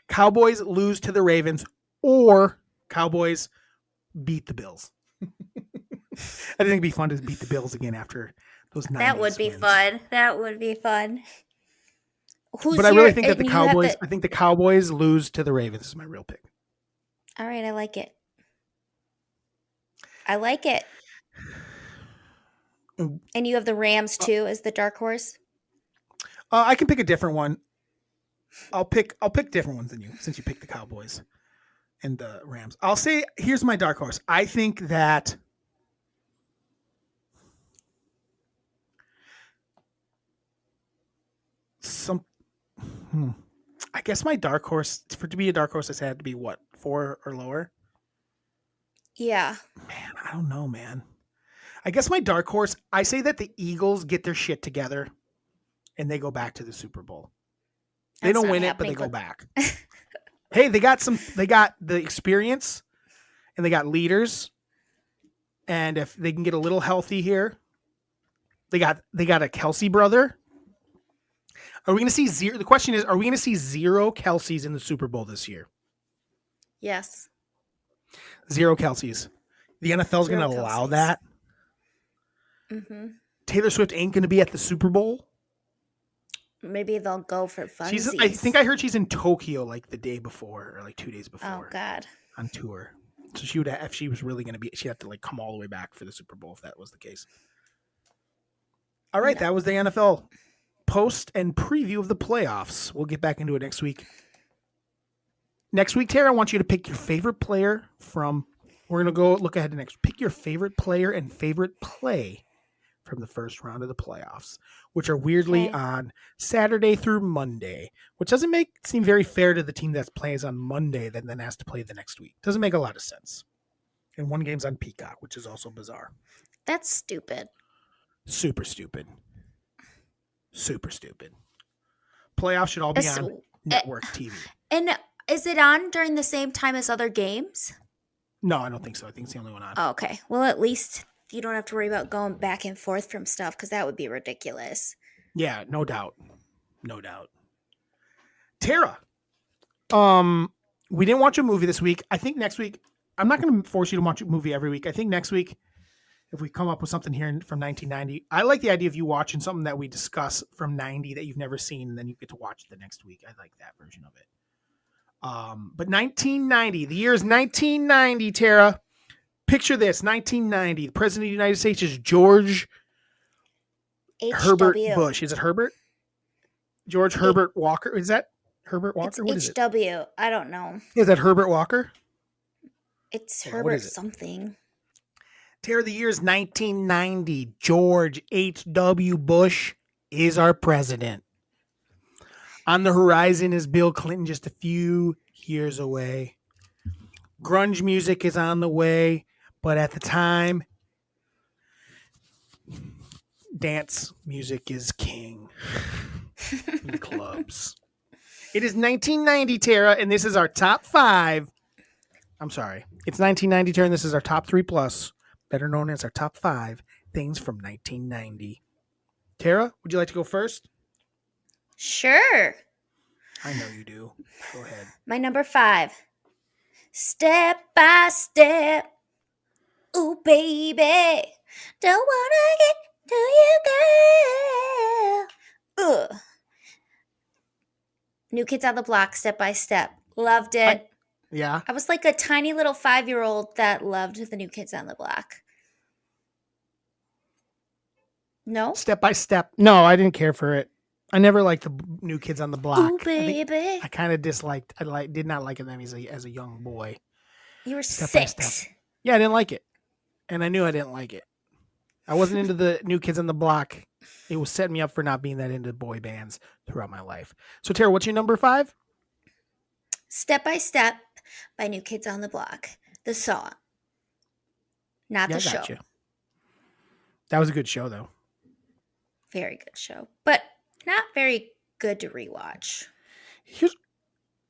S2: Cowboys lose to the Ravens or Cowboys beat the Bills. I think it'd be fun to beat the Bills again after those 90s
S3: That would be
S2: wins.
S3: fun. That would be fun.
S2: But I really think that the Cowboys. I think the Cowboys lose to the Ravens. Is my real pick.
S3: All right, I like it. I like it. And you have the Rams too as the dark horse.
S2: I can pick a different one. I'll pick different ones than you since you picked the Cowboys and the Rams. I'll say here's my dark horse. I think that I guess my dark horse to be a dark horse has had to be what 4 or lower.
S3: Yeah.
S2: Man, I don't know, man. I guess my dark horse. I say that the Eagles get their shit together, and they go back to the Super Bowl. They don't win it, but they go back. Hey, they got the experience and they got leaders. And if they can get a little healthy here, they got a Kelsey brother. Are we going to see zero? The question is, are we going to see 0 Kelseys in the Super Bowl this year?
S3: Yes.
S2: 0 Kelseys. The NFL is going to allow that.
S3: Mm-hmm.
S2: Taylor Swift ain't going to be at the Super Bowl.
S3: Maybe they'll go for funsies.
S2: I think I heard she's in Tokyo like the day before or like 2 days before.
S3: Oh God.
S2: On tour. So she would, if she was really going to be, she'd have to like come all the way back for the Super Bowl if that was the case. All right, That was the NFL post and preview of the playoffs. We'll get back into it next week. Next week, Tara, I want you to pick your favorite player from. We're going to go look ahead to next. Pick your favorite player and favorite play from the first round of the playoffs, which are weirdly on Saturday through Monday, which doesn't seem very fair to the team that plays on Monday that then has to play the next week. Doesn't make a lot of sense. And one game's on Peacock, which is also bizarre.
S3: That's stupid.
S2: Super stupid. Super stupid. Playoffs should all be on network TV.
S3: And is it on during the same time as other games?
S2: No, I don't think so. I think it's the only one on.
S3: Oh, okay. Well, at least you don't have to worry about going back and forth from stuff because that would be ridiculous.
S2: Yeah, no doubt. No doubt. Tara, we didn't watch a movie this week. I think next week, I'm not going to force you to watch a movie every week. I think next week, if we come up with something here from 1990, I like the idea of you watching something that we discuss from 90 that you've never seen, and then you get to watch it the next week. I like that version of it. But 1990, the year is 1990, Tara. Picture this, 1990. The president of the United States is George Herbert Bush. Is it Herbert? George Herbert Walker? Is that Herbert Walker? What is it?
S3: HW. I don't know.
S2: Is that Herbert Walker?
S3: It's Herbert something.
S2: Tara, the year is 1990. George H.W. Bush is our president. On the horizon is Bill Clinton, just a few years away. Grunge music is on the way, but at the time, dance music is king in the clubs. It is 1990, Tara, and this is our top 5. I'm sorry. It's 1990, Tara, and this is our top 3 plus, better known as our top 5 things from 1990. Tara, would you like to go first?
S3: Sure.
S2: I know you do. Go ahead.
S3: My number 5. Step by step. Ooh, baby. Don't wanna get to you, girl. Ugh. New Kids on the Block, Step by Step. Loved it.
S2: Yeah.
S3: I was like a tiny little 5-year-old that loved the New Kids on the Block. No?
S2: Step by Step. No, I didn't care for it. I never liked the New Kids on the Block.
S3: Ooh, baby.
S2: I kind of disliked. Did not like them as a young boy.
S3: You were
S2: Step by
S3: 6.
S2: Step. Yeah, I didn't like it, and I knew I didn't like it. I wasn't into the New Kids on the Block. It was setting me up for not being that into boy bands throughout my life. So, Tara, what's your number 5?
S3: Step by Step by New Kids on the Block. The song, not the show.
S2: You. That was a good show, though.
S3: Very good show, but not very good to rewatch.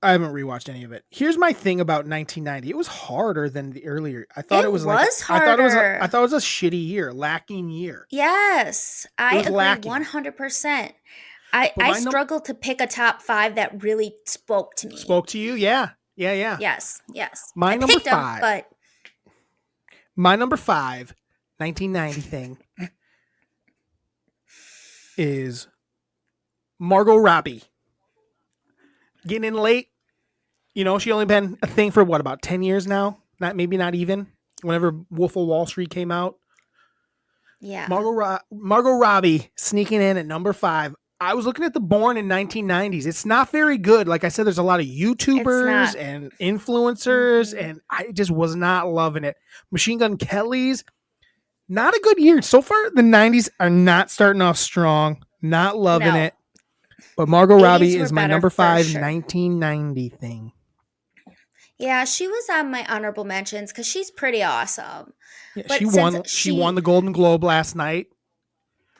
S2: I haven't rewatched any of it. Here's my thing about 1990. It was harder than the earlier. I thought it was
S3: harder.
S2: I thought it was a shitty year, lacking year.
S3: Yes, I agree
S2: lacking.
S3: 100%. I struggled to pick a top 5 that really spoke to me.
S2: Spoke to you? Yeah.
S3: Yes.
S2: My number 5. My number 5, 1990 thing is Margot Robbie. Getting in late. You know, she only been a thing for what, about 10 years now? Maybe not even. Whenever Wolf of Wall Street came out.
S3: Yeah.
S2: Margot Robbie sneaking in at number 5. I was looking at the Born in 1990s. It's not very good. Like I said, there's a lot of YouTubers and influencers, and I just was not loving it. Machine Gun Kelly's not a good year. So far, the 90s are not starting off strong. Not loving it. But Margot Robbie is my number 5 1990 thing.
S3: Yeah, she was on my honorable mentions because she's pretty awesome.
S2: Yeah, but she won the Golden Globe last night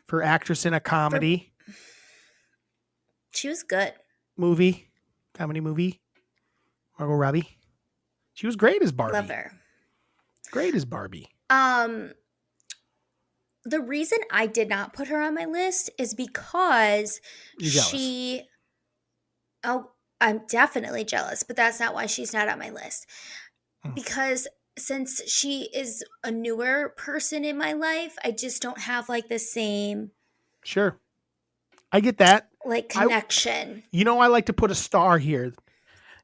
S2: for actress in a comedy.
S3: She was good.
S2: Comedy movie. Margot Robbie. She was great as Barbie.
S3: Love her.
S2: Great as Barbie.
S3: The reason I did not put her on my list is because I'm definitely jealous, but that's not why she's not on my list. Because since she is a newer person in my life, I just don't have like the same.
S2: Sure. I get that.
S3: Like connection.
S2: I like to put a star here.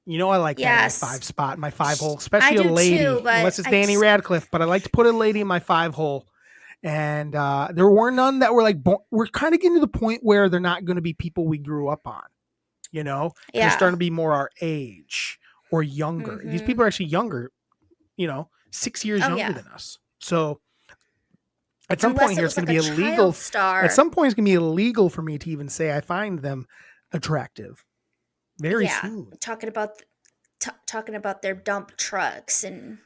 S2: I like that in my 5 spot, my 5 hole, especially a lady, too, unless it's Danny Radcliffe, but I like to put a lady in my 5 hole. And there were none that were like, we're kind of getting to the point where they're not going to be people we grew up on, They're starting to be more our age or younger. These people are actually younger, 6 years younger than us. So at some point here, it's going to be illegal. At some point, it's going to be illegal for me to even say I find them attractive. Very soon.
S3: Talking about their dump trucks and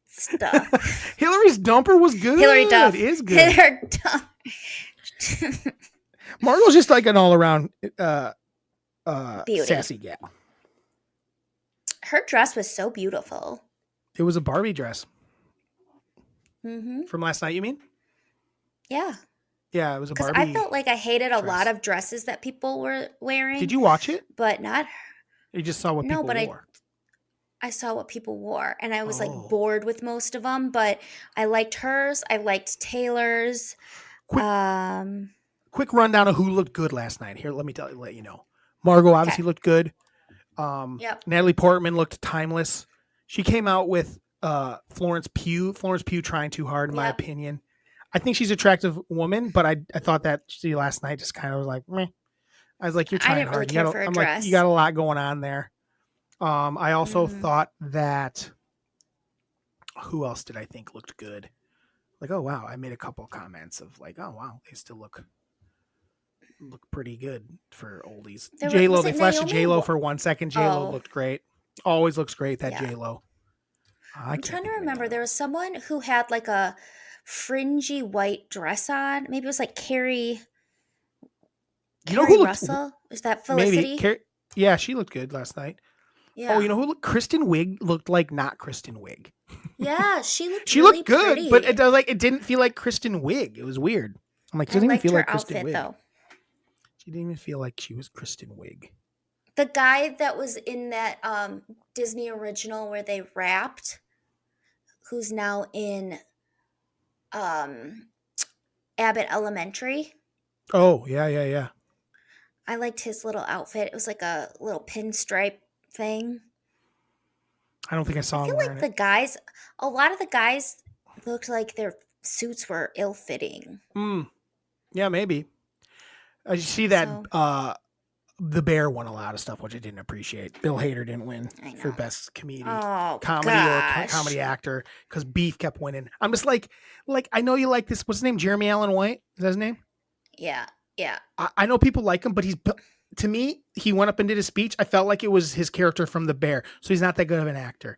S3: stuff.
S2: Hillary's dumper was good.
S3: Hillary Duff
S2: is good.
S3: Hillary Duff.
S2: Margot's just like an all around sassy gal.
S3: Her dress was so beautiful.
S2: It was a Barbie dress.
S3: Mm-hmm.
S2: From last night, you mean?
S3: Yeah.
S2: Yeah, it was a Barbie.
S3: I felt like I hated a lot of dresses that people were wearing.
S2: Did you watch it?
S3: But not.
S2: You just saw what people wore.
S3: I saw what people wore, and I was like bored with most of them. But I liked hers. I liked Taylor's.
S2: Quick rundown of who looked good last night. Here, let you know. Margot obviously looked good. Natalie Portman looked timeless. She came out with Florence Pugh. Florence Pugh trying too hard, in my opinion. I think she's an attractive woman, but I thought that she last night just kind of was like, meh. I was like, you're trying hard.
S3: Really care for her dress.
S2: Like, you got a lot going on there. I also thought that, who else did I think looked good? Like, oh wow, I made a couple comments of like, oh wow, they still look pretty good for oldies. J-Lo, they flashed J-Lo for 1 second. J-Lo looked great. Always looks great, that J-Lo.
S3: I'm trying to remember. There was someone who had like a fringy white dress on. Maybe it was like Carrie Russell? Is that Felicity?
S2: Maybe. Yeah, she looked good last night. Yeah. Oh, you know who looked? Kristen Wiig looked like not Kristen Wiig.
S3: Yeah, she looked
S2: she
S3: really
S2: looked good,
S3: pretty.
S2: But it didn't feel like Kristen Wiig. It was weird. I'm like, she didn't even feel like Kristen Wiig. Though. She didn't even feel like she was Kristen Wiig.
S3: The guy that was in that Disney original where they rapped, who's now in Abbott Elementary.
S2: Oh, yeah.
S3: I liked his little outfit. It was like a little pinstripe thing.
S2: I don't think I saw him wearing it.
S3: A lot of the guys looked like their suits were ill-fitting.
S2: Yeah, maybe. I see that the Bear won a lot of stuff, which I didn't appreciate. Bill Hader didn't win for best comedy or comedy actor because Beef kept winning. I'm just like I know you like this. What's his name? Jeremy Allen White? Is that his name?
S3: Yeah.
S2: I know people like him, but to me, he went up and did his speech. I felt like it was his character from The Bear, so he's not that good of an actor.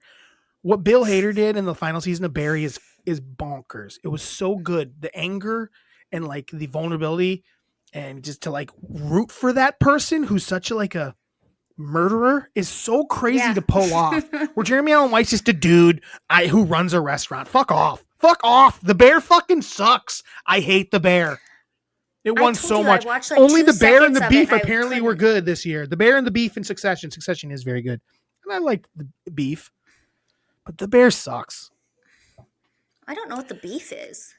S2: What Bill Hader did in the final season of Barry is bonkers. It was so good. The anger and like the vulnerability, and just to like root for that person who's such a murderer is so crazy to pull off. Where Jeremy Allen White's just a dude who runs a restaurant. Fuck off. The Bear fucking sucks. I hate The Bear. It won so much. Only The Bear and the Beef apparently were good this year. The Bear and the Beef and Succession. Succession is very good. And I like the Beef. But The Bear sucks.
S3: I don't know what the beef is.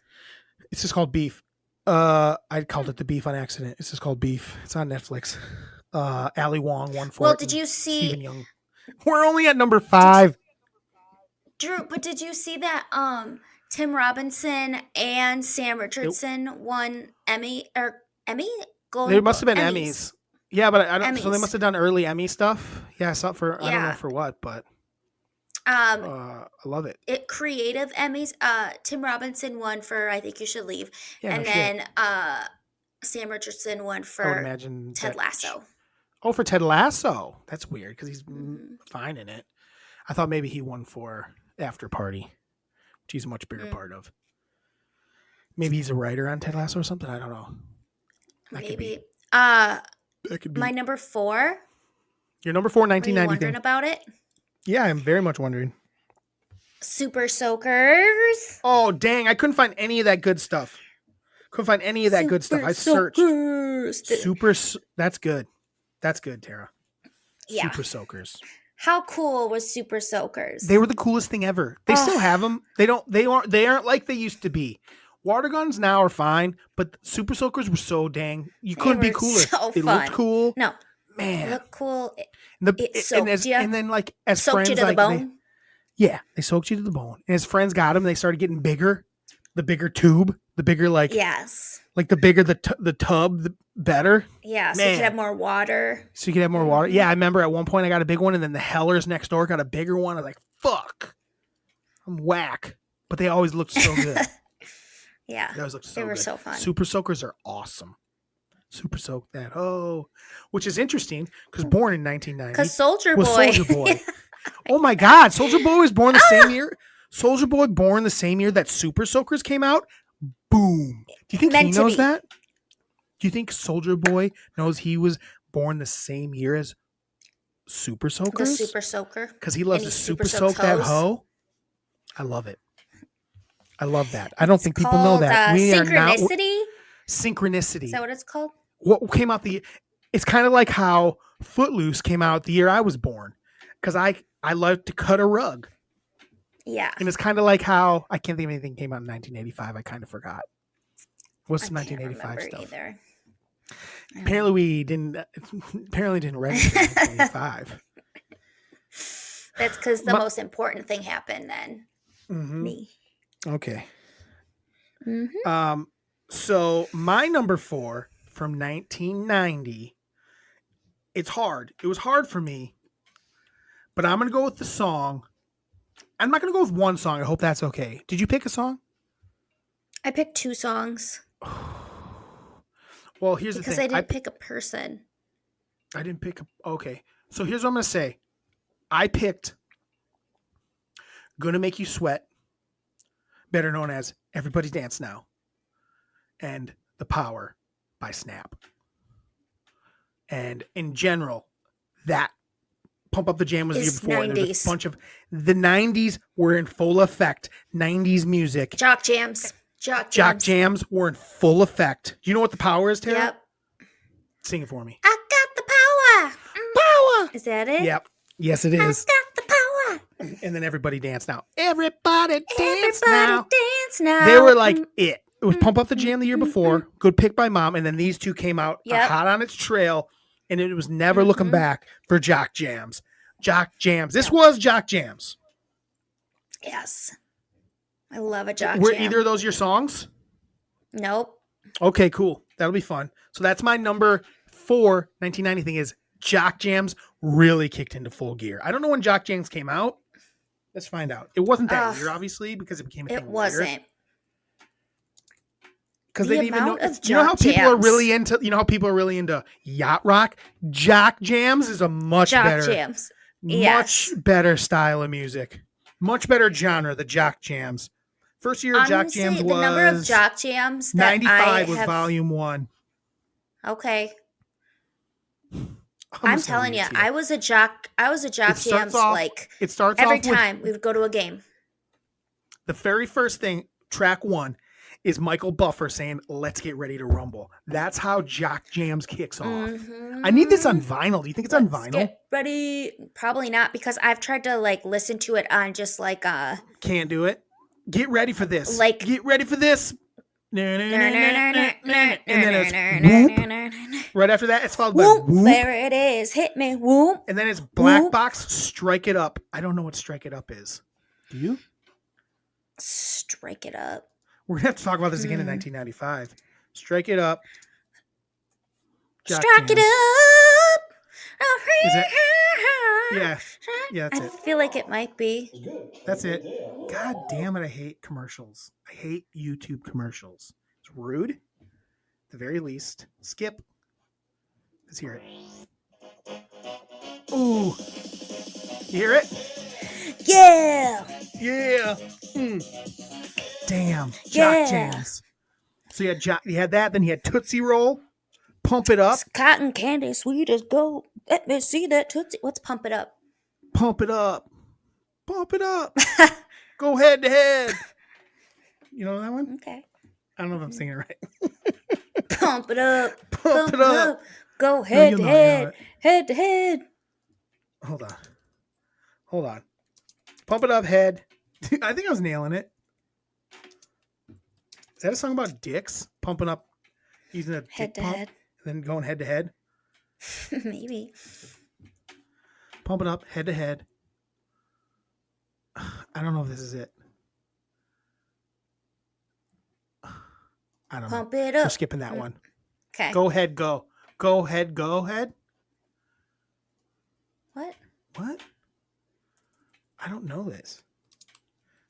S2: It's just called Beef. I called it The Beef on accident. It's just called Beef. It's on Netflix. Ali Wong won for
S3: Well,
S2: it.
S3: did
S2: and
S3: you
S2: Stephen
S3: see
S2: Young. We're only at number 5.
S3: Drew? But did you see that Tim Robinson and Sam Richardson won Emmy Golden
S2: There must have been
S3: Emmys.
S2: Emmys. Yeah, but I don't. So they
S3: Emmys.
S2: must have done early Emmy stuff. Yeah, I saw it for. I don't know
S3: Yeah.
S2: for what, but
S3: Um,
S2: I love it.
S3: creative Emmys. Tim Robinson won for I Think You Should Leave,
S2: Yeah,
S3: and
S2: no shit.
S3: then Sam Richardson won
S2: I would
S3: for
S2: imagine
S3: Ted
S2: that-
S3: Lasso.
S2: Oh, for Ted Lasso. That's weird because he's
S3: Mhm.
S2: fine in it. I thought maybe he won for After Party, which he's a much bigger part of. Maybe he's a writer on Ted Lasso or something. I don't know. That could
S3: Maybe.
S2: be. That could be.
S3: My number 4.
S2: Your number 4,
S3: Are you
S2: 1990
S3: wondering
S2: thing.
S3: about it?
S2: Yeah, I'm very much wondering.
S3: Super Soakers.
S2: Oh, dang. I couldn't find any of that good stuff. Couldn't find any of that good stuff. I searched. That's good. That's good, Tara.
S3: Yeah.
S2: Super Soakers.
S3: How cool was Super Soakers?
S2: They were the coolest thing ever. They still have them. They aren't like they used to be. Water guns now are fine, but Super Soakers were so dang. You
S3: They
S2: couldn't be
S3: were
S2: cooler.
S3: so
S2: They
S3: fun.
S2: looked cool.
S3: No,
S2: Man.
S3: look cool.
S2: It
S3: soaked ya.
S2: and then like as
S3: Soaked
S2: friends
S3: you to the
S2: like
S3: bone.
S2: they soaked you to the bone. And as friends got them, they started getting bigger. The bigger tube, the bigger like
S3: Yes.
S2: like the bigger the tub, the better.
S3: Yeah, so you
S2: Man.
S3: could have more water.
S2: So you could have more water. Yeah, I remember at one point I got a big one, and then the Hellers next door got a bigger one. I was like, "Fuck, I'm whack." But they always looked so good.
S3: Yeah,
S2: They always looked so
S3: they were
S2: good.
S3: so fun.
S2: Super Soakers are awesome. Super Soak that which is interesting because born in 1990
S3: Because Soldier
S2: was
S3: Boy.
S2: Soldier Boy. Oh my God, Soldier Boy was born the same year. Soldier Boy born the same year that Super Soakers came out. Boom. Do you think he
S3: Meant to
S2: knows
S3: be.
S2: that? Do you think Soldier Boy knows he was born the same year as Super
S3: The
S2: Soakers?
S3: Super Soaker.
S2: Because he loves
S3: and
S2: to
S3: he
S2: super
S3: super
S2: soak
S3: soaks
S2: that
S3: hoes.
S2: hoe. I love it. I love that. I don't
S3: It's
S2: think people know
S3: called,
S2: that. We are not
S3: Synchronicity.
S2: synchronicity.
S3: Is that what it's called?
S2: What came out it's kind of like how Footloose came out the year I was born. Because I love to cut a rug.
S3: Yeah.
S2: And it's kind of like how I can't think of anything came out in 1985. I kind of forgot. What's
S3: I can't
S2: 1985
S3: remember
S2: stuff?
S3: either.
S2: Apparently we didn't register in 1985.
S3: That's because the
S2: My-
S3: most important thing happened then.
S2: Mhm.
S3: Me.
S2: Okay.
S3: Mm-hmm.
S2: So my number 4 from 1990. It's hard. It was hard for me, but I'm gonna go with the song. I'm not gonna go with one song. I hope that's okay. Did you pick a song?
S3: I picked 2 songs
S2: Well, here's
S3: because
S2: the
S3: I
S2: thing.
S3: didn't pick a person.
S2: I didn't pick. Okay, so here's what I'm gonna say. I picked "Gonna Make You Sweat," better known as "Everybody Dance Now," and "The Power" by Snap. And in general, that Pump Up the Jam was the year
S3: It's
S2: before. And there's
S3: 90s.
S2: a bunch of the 90s were in full effect. 90s music.
S3: Jock jams. Jock
S2: Jock
S3: jams.
S2: jams were in full effect. Do you know what the power is, Tara?
S3: Yep.
S2: Sing it for me.
S3: I got the power.
S2: Power.
S3: Is that it?
S2: Yep. Yes, it
S3: I
S2: is.
S3: got the power.
S2: And then everybody dance now. Everybody dance
S3: Everybody
S2: now.
S3: dance now.
S2: They were like it. It was Pump Up the Jam the year before.
S3: mm.
S2: Good pick by Mom. And then these two came out
S3: Yep.
S2: hot on its trail. And it was never looking
S3: Mhm.
S2: back for Jock Jams. Jock Jams. This was Jock Jams.
S3: Yes. I love a jock
S2: Were
S3: jam.
S2: either of those your songs?
S3: Nope.
S2: Okay, cool. That'll be fun. So that's my number 4 1990 thing is Jock Jams really kicked into full gear. I don't know when Jock Jams came out. Let's find out. It wasn't that
S3: Ugh.
S2: year, obviously, because it became a thing
S3: It wasn't.
S2: Because
S3: The
S2: they didn't even know.
S3: amount of
S2: You know how
S3: Jock
S2: people are
S3: Jams.
S2: really into. You know how people are really into yacht rock. Jock Jams is a much
S3: Jock
S2: better,
S3: jams. Yes.
S2: much better style of music. Much better genre. The Jock Jams. First year of Jock
S3: Honestly,
S2: Jams
S3: the
S2: was
S3: number of jock jams that
S2: 95
S3: I
S2: was
S3: have,
S2: volume 1.
S3: Okay.
S2: I'm
S3: I'm
S2: just gonna
S3: telling
S2: read
S3: you,
S2: it to
S3: I was a jock
S2: It starts
S3: jams
S2: off-
S3: like
S2: It starts
S3: every
S2: off with
S3: time we would go to a game.
S2: the very first thing, track 1, is Michael Buffer saying, "Let's get ready to rumble." That's how Jock Jams kicks off.
S3: Mhm.
S2: I need this on vinyl. Do you think it's on
S3: Let's
S2: vinyl?
S3: get ready. Probably not because I've tried to like listen to it on just like
S2: Can't do it. Get ready for this.
S3: Like-
S2: Get ready for this. And then it's whoop. Right after that, it's followed by
S3: Whoop,
S2: whoop.
S3: there it is. Hit me. Whoop.
S2: And then it's Black
S3: Whoop.
S2: Box, Strike It Up. I don't know what Strike It Up is. Do you?
S3: Strike it up.
S2: We're going to have to talk about this again in 1995. Strike It Up. Jock
S3: Strike it
S2: jams.
S3: up.
S2: Is it? Yeah. Yeah, that's
S3: I
S2: it.
S3: feel like it might be.
S2: That's it. God damn it, I hate commercials. I hate YouTube commercials. It's rude. At the very least. Skip. Let's hear it. Ooh. You hear it?
S3: Yeah.
S2: Yeah. Damn. Jock
S3: Yeah.
S2: jams. So you had that, then you had Tootsie Roll. Pump It Up.
S3: It's cotton candy, sweet as gold. Let me see that Tootsie. What's Pump It Up?
S2: Pump It Up. Pump It Up. Go head to head. You know that one?
S3: Okay.
S2: I don't know if I'm singing it right.
S3: Pump it up.
S2: Pump it up.
S3: Go head
S2: you'll
S3: to
S2: know it, you'll know
S3: head.
S2: it.
S3: Head to head.
S2: Hold on. Pump It Up, head. I think I was nailing it. Is that a song about dicks? Pumping up, using a
S3: Head
S2: dick
S3: to
S2: pump,
S3: head.
S2: and then going head to head.
S3: Maybe.
S2: Pump it up, head to head. I don't know if this is it. I don't
S3: Pump
S2: know.
S3: it
S2: We're
S3: up.
S2: skipping that one.
S3: Okay.
S2: Go head, go. Go head, go head.
S3: What?
S2: What? I don't know this.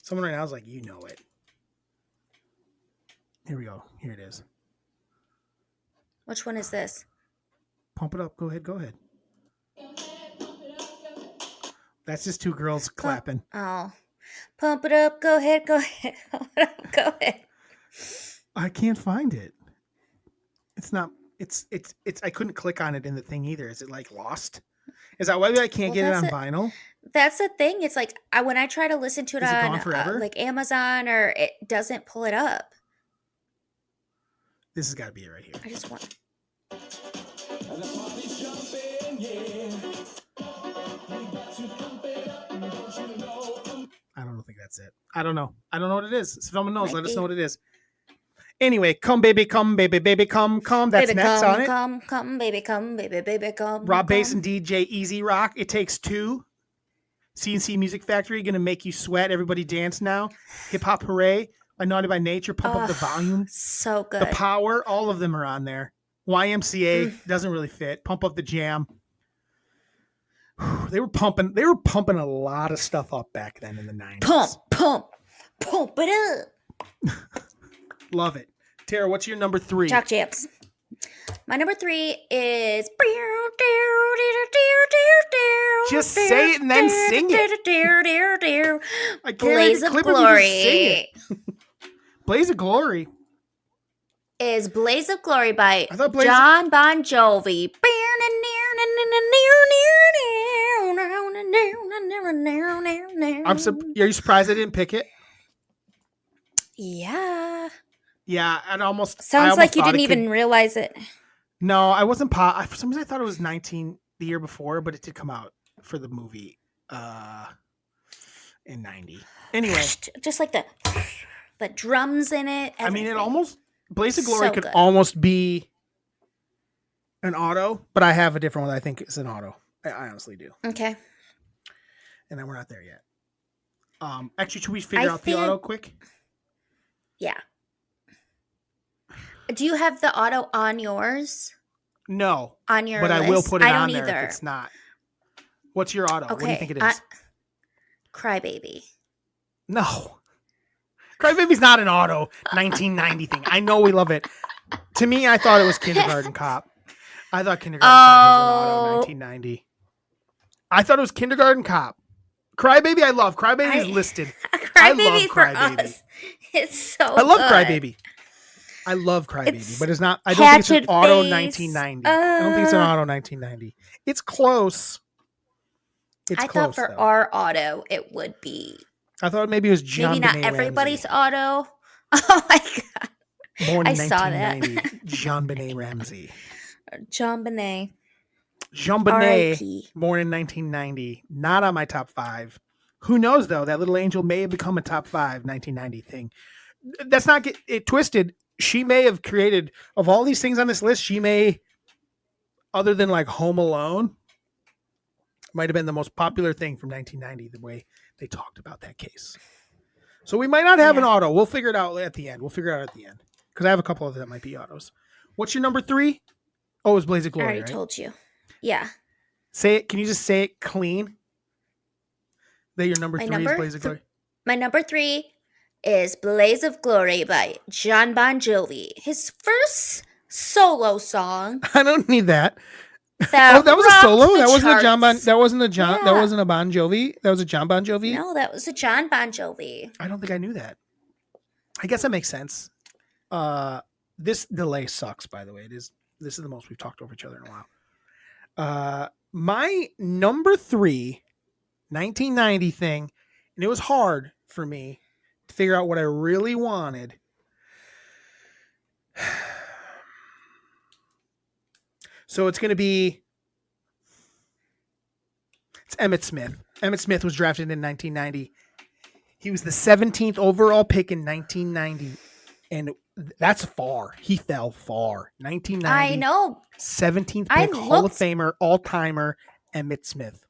S2: Someone right now is like, you know it. Here we go. Here it is.
S3: Which one is this?
S2: Pump it up. Go ahead. Go ahead. That's just two girls clapping.
S3: Oh. Pump it up. Go ahead. Go ahead. Pump it up, go ahead.
S2: I can't find it. It's not. It's. I couldn't click on it in the thing either. Is it like lost? Is that why I can't
S3: Well,
S2: get it on
S3: that's
S2: vinyl?
S3: That's the thing. It's like when I try to listen to it
S2: Is it
S3: on
S2: gone forever?
S3: like Amazon, or it doesn't pull it up.
S2: This has got to be it right here.
S3: I just want.
S2: I don't think that's it. I don't know. I don't know what it is. If someone knows,
S3: Might
S2: let us
S3: be.
S2: know what it is. Anyway, come baby, baby, come. That's
S3: Baby,
S2: next
S3: come,
S2: on it.
S3: come, baby, come, baby, come.
S2: Rob Bass
S3: come.
S2: and DJ Easy Rock. It Takes Two. CNC Music Factory, Gonna Make You Sweat. Everybody Dance Now. Hip Hop Hooray. By Naughty by Nature. Pump Up the Volume.
S3: So good.
S2: The Power. All of them are on there. YMCA doesn't really fit. Pump Up the Jam. They were pumping a lot of stuff up back then in the 90s.
S3: Pump it up.
S2: Love it. Tara, what's your number 3?
S3: Jock jams. My number 3 is.
S2: Just say it and then sing it. I can't
S3: Blaze
S2: make a
S3: of
S2: clip of you just sing
S3: Glory.
S2: it. Blaze of Glory.
S3: Is Blaze of Glory by
S2: I thought Blaze-
S3: John Bon Jovi.
S2: Are you surprised I didn't pick it?
S3: Yeah.
S2: Yeah, I almost
S3: Sounds like you
S2: thought
S3: didn't
S2: it could-
S3: even realize it.
S2: No, I wasn't. For some reason, I thought it was 19 the year before, but it did come out for the movie in 90. Anyway,
S3: Just like the drums in it.
S2: I mean, it
S3: everything.
S2: almost Blaze of Glory
S3: So
S2: could
S3: good.
S2: almost be an auto, but I have a different one that I think is an auto. I honestly do,
S3: Okay.
S2: and then we're not there yet. Actually, should we figure
S3: I
S2: out the
S3: think-
S2: auto quick?
S3: Yeah. Do you have the auto on yours?
S2: No,
S3: On your
S2: but
S3: list?
S2: I will put it
S3: I
S2: on
S3: don't
S2: there
S3: either.
S2: if it's not. What's your auto?
S3: Okay.
S2: What do you think it is?
S3: Crybaby.
S2: No. Crybaby's not an auto 1990 thing. I know we love it. To me, I thought it was Kindergarten Cop. I thought Kindergarten Cop was an auto 1990. I thought it was Kindergarten Cop. Crybaby, I love. Crybaby is listed. I love
S3: Crybaby for
S2: Crybaby.
S3: us. It's so
S2: I love
S3: good.
S2: Crybaby. I love Crybaby,
S3: It's
S2: but it's not. I don't think it's an
S3: Hatchet
S2: auto
S3: Face.
S2: 1990. I don't think it's an auto 1990. It's close. It's
S3: I
S2: close,
S3: thought for
S2: though.
S3: our auto it would be
S2: I thought maybe it was John
S3: maybe not
S2: Benet
S3: everybody's
S2: Ramsey.
S3: auto. Oh my god.
S2: Born in
S3: I saw that.
S2: 1990. Jean Benet Ramsey.
S3: John Benet.
S2: Jean Benet,
S3: R.I.P.
S2: born in 1990. Not on my top 5. Who knows though? That little angel may have become a top 5 1990 thing. That's not get it twisted. She may have created of all these things on this list. She may, other than like Home Alone, might have been the most popular thing from 1990. The way they talked about that case. So we might not have an auto. We'll figure it out at the end. Because I have a couple of that might be autos. What's your number 3? Oh, it was Blaze of Glory.
S3: I already told you. Yeah.
S2: Say it. Can you just say it clean? That your number 3 is Blaze of Glory.
S3: My number 3 is Blaze of Glory by John Bon Jovi. His first solo song.
S2: I don't need that. That was a solo. That wasn't a John Bon. That wasn't a John. Yeah. That wasn't a Bon Jovi. That was a John Bon Jovi.
S3: No, that was a John Bon Jovi.
S2: I don't think I knew that. I guess that makes sense. This delay sucks. By the way, this is the most we've talked over each other in a while. My number 3, 1990 thing, and it was hard for me to figure out what I really wanted. So it's going to be, it's Emmitt Smith. Emmitt Smith was drafted in 1990. He was the 17th overall pick in 1990. And that's far. He fell far. 1990.
S3: I know.
S2: 17th pick, Hall of Famer, all-timer, Emmitt Smith.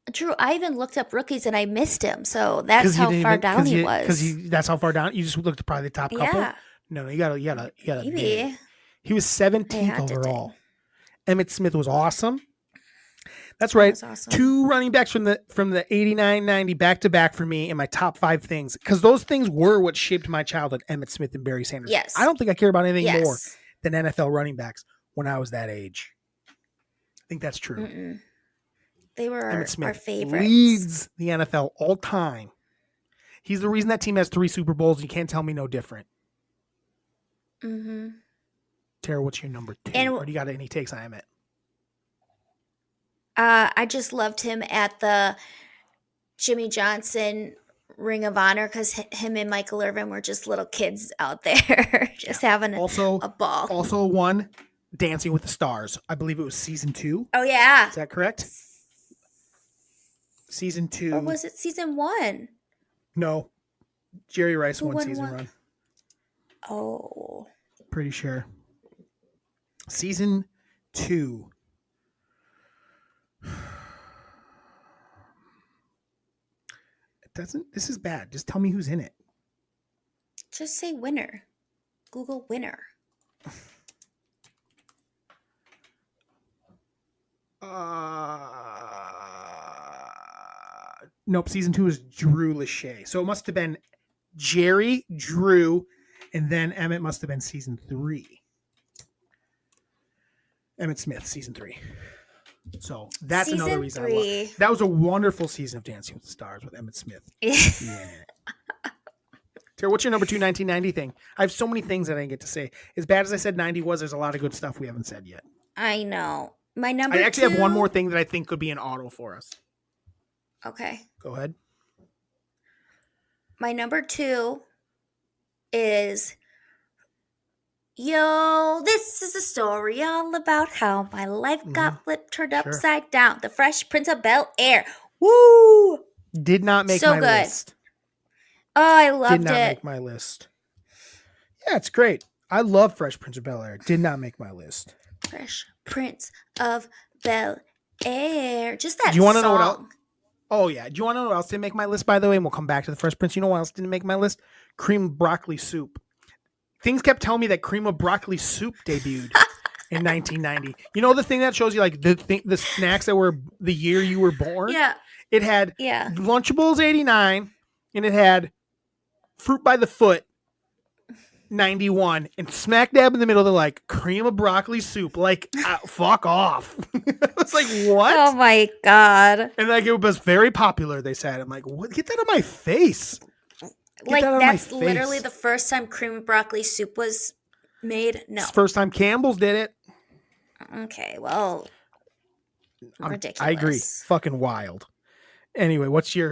S3: Drew, I even looked up rookies and I missed him. So that's how far down he was.
S2: Because that's how far down. You just looked at probably the top couple.
S3: Yeah.
S2: No, you gotta.
S3: Maybe.
S2: He was 17th overall. Emmitt Smith was awesome. That's right.
S3: That was awesome.
S2: 2 running backs from the 89-90 back to back for me in my top 5 things, because those things were what shaped my childhood. Emmitt Smith and Barry Sanders.
S3: Yes.
S2: I don't think I care about anything more than NFL running backs when I was that age. I think that's true.
S3: Mm-mm. They were
S2: Emmitt Smith
S3: our favorites.
S2: Leads the NFL all time. He's the reason that team has 3 Super Bowls. You can't tell me no different.
S3: Mm-hmm.
S2: Tara, what's your number 2? Or do you got any takes on Emmitt?
S3: I just loved him at the Jimmy Johnson Ring of Honor because him and Michael Irvin were just little kids out there just having a ball.
S2: Also won Dancing with the Stars. I believe it was season 2.
S3: Oh, yeah.
S2: Is that correct? Season 2.
S3: Or was it season 1?
S2: No. Jerry Rice won season 1.
S3: Oh.
S2: Pretty sure. Season 2. This is bad. Just tell me who's in it.
S3: Just say winner. Google winner.
S2: Nope. Season 2 is Drew Lachey. So it must have been Jerry, Drew, and then Emmitt must have been season 3. Emmitt Smith, season 3. So that's
S3: season
S2: another reason
S3: 3.
S2: I love. That was a wonderful season of Dancing with the Stars with Emmitt Smith. Yeah. Tara, what's your number 2 1990 thing? I have so many things that I didn't get to say. As bad as I said 90 was, there's a lot of good stuff we haven't said yet.
S3: I know. My number 2.
S2: I actually have one more thing that I think could be an auto for us.
S3: Okay.
S2: Go ahead.
S3: My number 2 is, yo, this is a story all about how my life got flipped, turned upside down. The Fresh Prince of Bel-Air. Woo!
S2: Did not make my list.
S3: Oh, I loved it.
S2: Did not make my list. Yeah, it's great. I love Fresh Prince of Bel-Air. Did not make my list.
S3: Fresh Prince of Bel-Air. Just that song.
S2: Do you want to know what else? Oh, yeah. Do you want to know what else didn't make my list, by the way? And we'll come back to the Fresh Prince. You know what else didn't make my list? Cream broccoli soup. Things kept telling me that cream of broccoli soup debuted in 1990. You know the thing that shows you like the snacks that were the year you were born?
S3: Yeah.
S2: It had Lunchables 89 and it had Fruit by the Foot 91, and smack dab in the middle they're like cream of broccoli soup. Like fuck off. I was like, what?
S3: Oh my God.
S2: And like it was very popular, they said. I'm like, what? Get that out of my face.
S3: Like that's literally the first time cream of broccoli soup was made? No.
S2: It's the first time Campbell's did it.
S3: Okay, well, ridiculous.
S2: I agree. Fucking wild. Anyway, what's your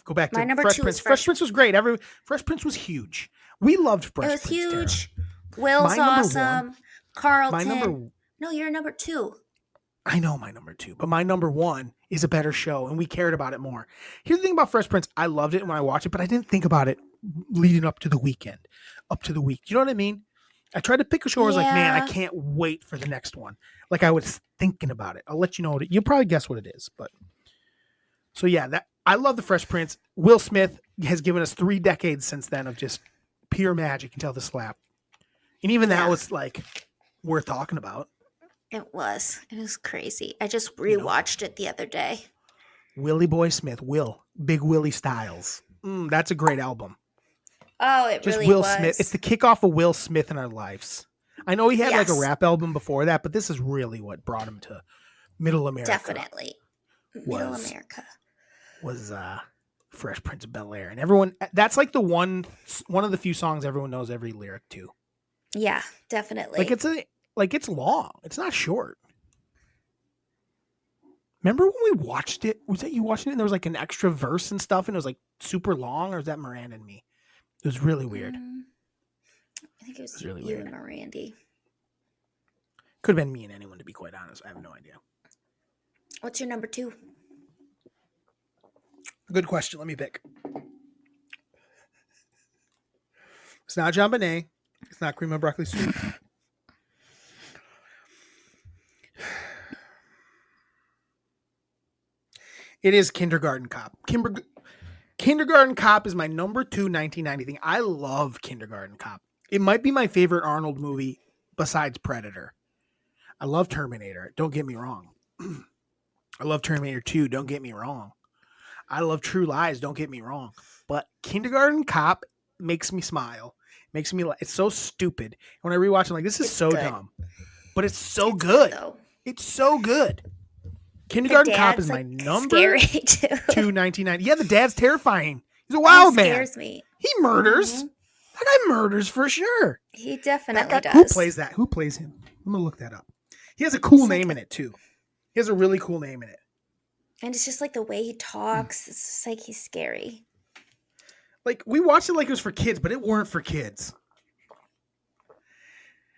S2: go back to
S3: my number
S2: Fresh
S3: 2
S2: Prince.
S3: is
S2: Fresh Prince was great. Fresh Prince was huge. We loved Fresh Prince.
S3: It was huge.
S2: Tara.
S3: Will's awesome. Carlton.
S2: My number,
S3: no, you're number 2.
S2: I know my number 2, but my number 1 is a better show, and we cared about it more. Here's the thing about Fresh Prince: I loved it when I watched it, but I didn't think about it leading up to the weekend, up to the week. You know what I mean? I tried to pick a show. I was like, man, I
S3: Yeah.
S2: can't wait for the next one. Like I was thinking about it. I'll let you know. You'll probably guess what it is, but so yeah, that I love the Fresh Prince. Will Smith has given us 3 decades since then of just pure magic until the slap, and even that
S3: Yeah.
S2: was like worth talking about.
S3: It was crazy. I just
S2: You know?
S3: rewatched it the other day.
S2: Willie Boy Smith, Big Willie Styles. That's a great album.
S3: Oh, it
S2: Just
S3: really
S2: Will
S3: was.
S2: Smith. It's the kickoff of Will Smith in our lives. I know he had like a
S3: Yes.
S2: rap album before that, but this is really what brought him to Middle America.
S3: Definitely. Middle
S2: Was-
S3: America.
S2: Was Fresh Prince of Bel Air, and everyone. That's like the one of the few songs everyone knows every lyric to.
S3: Yeah, definitely.
S2: It's long. It's not short. Remember when we watched it? Was that you watching it? And there was like an extra verse and stuff, and it was like super long. Or was that Miranda and me? It was really weird.
S3: I think it was
S2: really
S3: you
S2: weird.
S3: and Mirandy.
S2: Could have been me and anyone, to be quite honest. I have no idea.
S3: What's your number 2?
S2: Good question. Let me pick. It's not Jean Benet. It's not cream of broccoli soup. It is Kindergarten Cop. Kindergarten Cop is my number 2 1990 thing. I love Kindergarten Cop. It might be my favorite Arnold movie besides Predator. I love Terminator. Don't get me wrong. I love Terminator 2. Don't get me wrong. I love True Lies. Don't get me wrong. But Kindergarten Cop makes me smile. Makes me it's so stupid. When I rewatch it, I'm like, this is
S3: It's
S2: so
S3: good.
S2: dumb. But it's so good.
S3: Though.
S2: It's so good. Kindergarten
S3: The
S2: Cop
S3: dad's,
S2: is my
S3: like,
S2: number
S3: scary too.
S2: 2 1990. Yeah, the dad's terrifying. He's a wild man.
S3: Scares me.
S2: He murders.
S3: Mhm.
S2: That guy murders for sure.
S3: He
S2: That
S3: definitely
S2: guy,
S3: does.
S2: who plays that? Who plays him? I'm gonna look that up. He has a cool name in it too. He has a really cool name in it.
S3: And it's just like the way he talks. It's just like he's scary.
S2: Like we watched it like it was for kids, but it weren't for kids.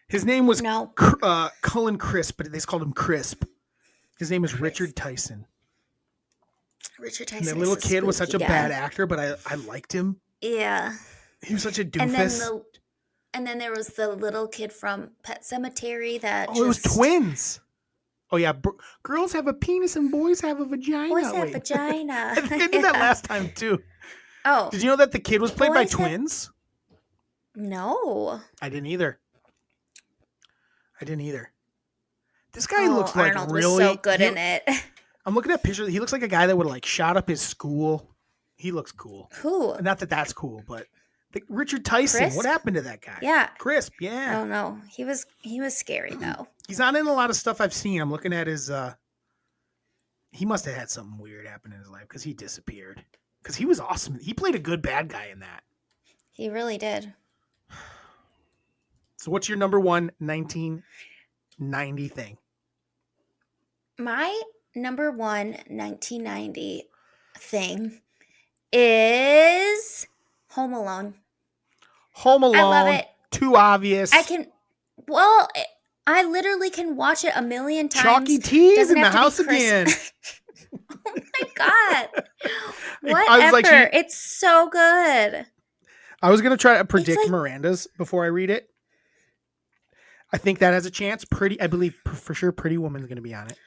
S2: His name was
S3: No.
S2: Cullen Crisp, but they just called him Crisp. His name is
S3: Crisp.
S2: Richard Tyson.
S3: Richard
S2: And
S3: Tyson.
S2: that little
S3: is a
S2: kid was such a
S3: spooky
S2: bad
S3: guy.
S2: actor, but I liked him.
S3: Yeah.
S2: He was such a
S3: And
S2: doofus.
S3: then there was the little kid from Pet Cemetery that
S2: It was twins. Oh yeah, girls have a penis and boys have a vagina.
S3: Boys have
S2: Wait.
S3: vagina.
S2: I think I did that last time too.
S3: Oh.
S2: Did you know that the kid was played by
S3: Boys have-
S2: twins?
S3: No.
S2: I didn't either. This guy looks like
S3: Arnold
S2: really
S3: was so good in it.
S2: I'm looking at pictures. He looks like a guy that would like shot up his school. He looks cool.
S3: Who?
S2: Not that that's cool, but Richard Tyson.
S3: Crisp?
S2: What happened to that guy?
S3: Yeah.
S2: Crisp.
S3: I
S2: Yeah,
S3: don't know. He was scary though.
S2: he's not in a lot of stuff I've seen. I'm looking at his. He must have had something weird happen in his life because he disappeared. Because he was awesome. He played a good bad guy in that.
S3: He really did.
S2: So what's your number 1 1990 thing?
S3: My number 1 1990 thing is Home Alone.
S2: Home Alone.
S3: I love it.
S2: Too obvious.
S3: I literally can watch it a million times.
S2: Chalky T's
S3: Doesn't
S2: in the
S3: have to be
S2: house
S3: crisp.
S2: again.
S3: Oh my god. Whatever.
S2: I was like,
S3: It's so good.
S2: I was gonna try to predict
S3: like-
S2: Miranda's before I read it. I think that has a chance. I believe for sure Pretty Woman's gonna be on it.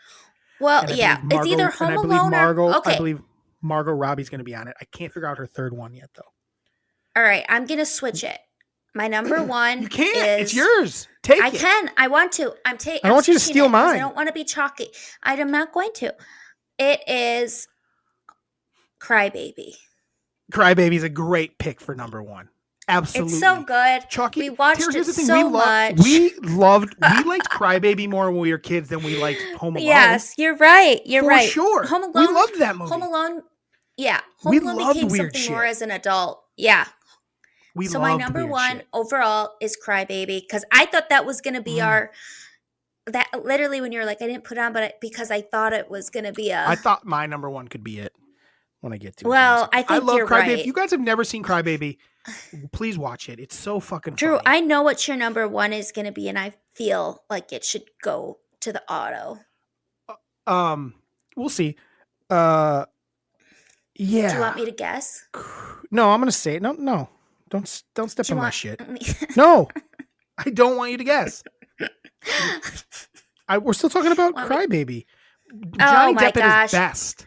S3: Well,
S2: And I
S3: yeah.
S2: believe
S3: It's either Home Alone or
S2: I
S3: okay.
S2: believe Margot Robbie's gonna be on it. I can't figure out her third one yet though.
S3: All right, I'm gonna switch it. My number 1
S2: You can't.
S3: is
S2: It's yours. Take
S3: I
S2: it.
S3: can. I want to. I don't
S2: want you to steal mine.
S3: I don't want to be chalky. I'm not going to. It is Crybaby.
S2: Crybaby's a great pick for number 1. Absolutely.
S3: It's so good.
S2: Chalky.
S3: We watched
S2: here's
S3: it
S2: the thing,
S3: so much.
S2: We liked Crybaby more when we were kids than we liked Home Alone.
S3: Yes, you're right. You're
S2: For
S3: right.
S2: sure.
S3: Home Alone.
S2: We loved that movie.
S3: Home Alone. Yeah. Home
S2: We
S3: Alone
S2: loved
S3: became
S2: weird
S3: something more
S2: shit.
S3: as an adult. Yeah.
S2: We
S3: So my
S2: loved
S3: number
S2: weird
S3: 1
S2: shit.
S3: overall is Crybaby because I thought that was gonna be our. That literally when you're like I didn't put it on, but because I thought it was gonna be a.
S2: I thought my number 1 could be it when I get to it.
S3: Well, I think
S2: love
S3: you're
S2: Crybaby.
S3: right.
S2: If you guys have never seen Crybaby, please watch it. It's so fucking
S3: Drew,
S2: funny.
S3: I know what your number 1 is going to be, and I feel like it should go to the auto.
S2: We'll see. Yeah.
S3: Do you want me to guess?
S2: No, I'm gonna say it. No. Don't step
S3: Do you
S2: on my
S3: want
S2: shit.
S3: me?
S2: No, I don't want you to guess. We're still talking about
S3: Want me-
S2: Crybaby.
S3: Oh
S2: Johnny
S3: my
S2: Depp at his
S3: gosh.
S2: best.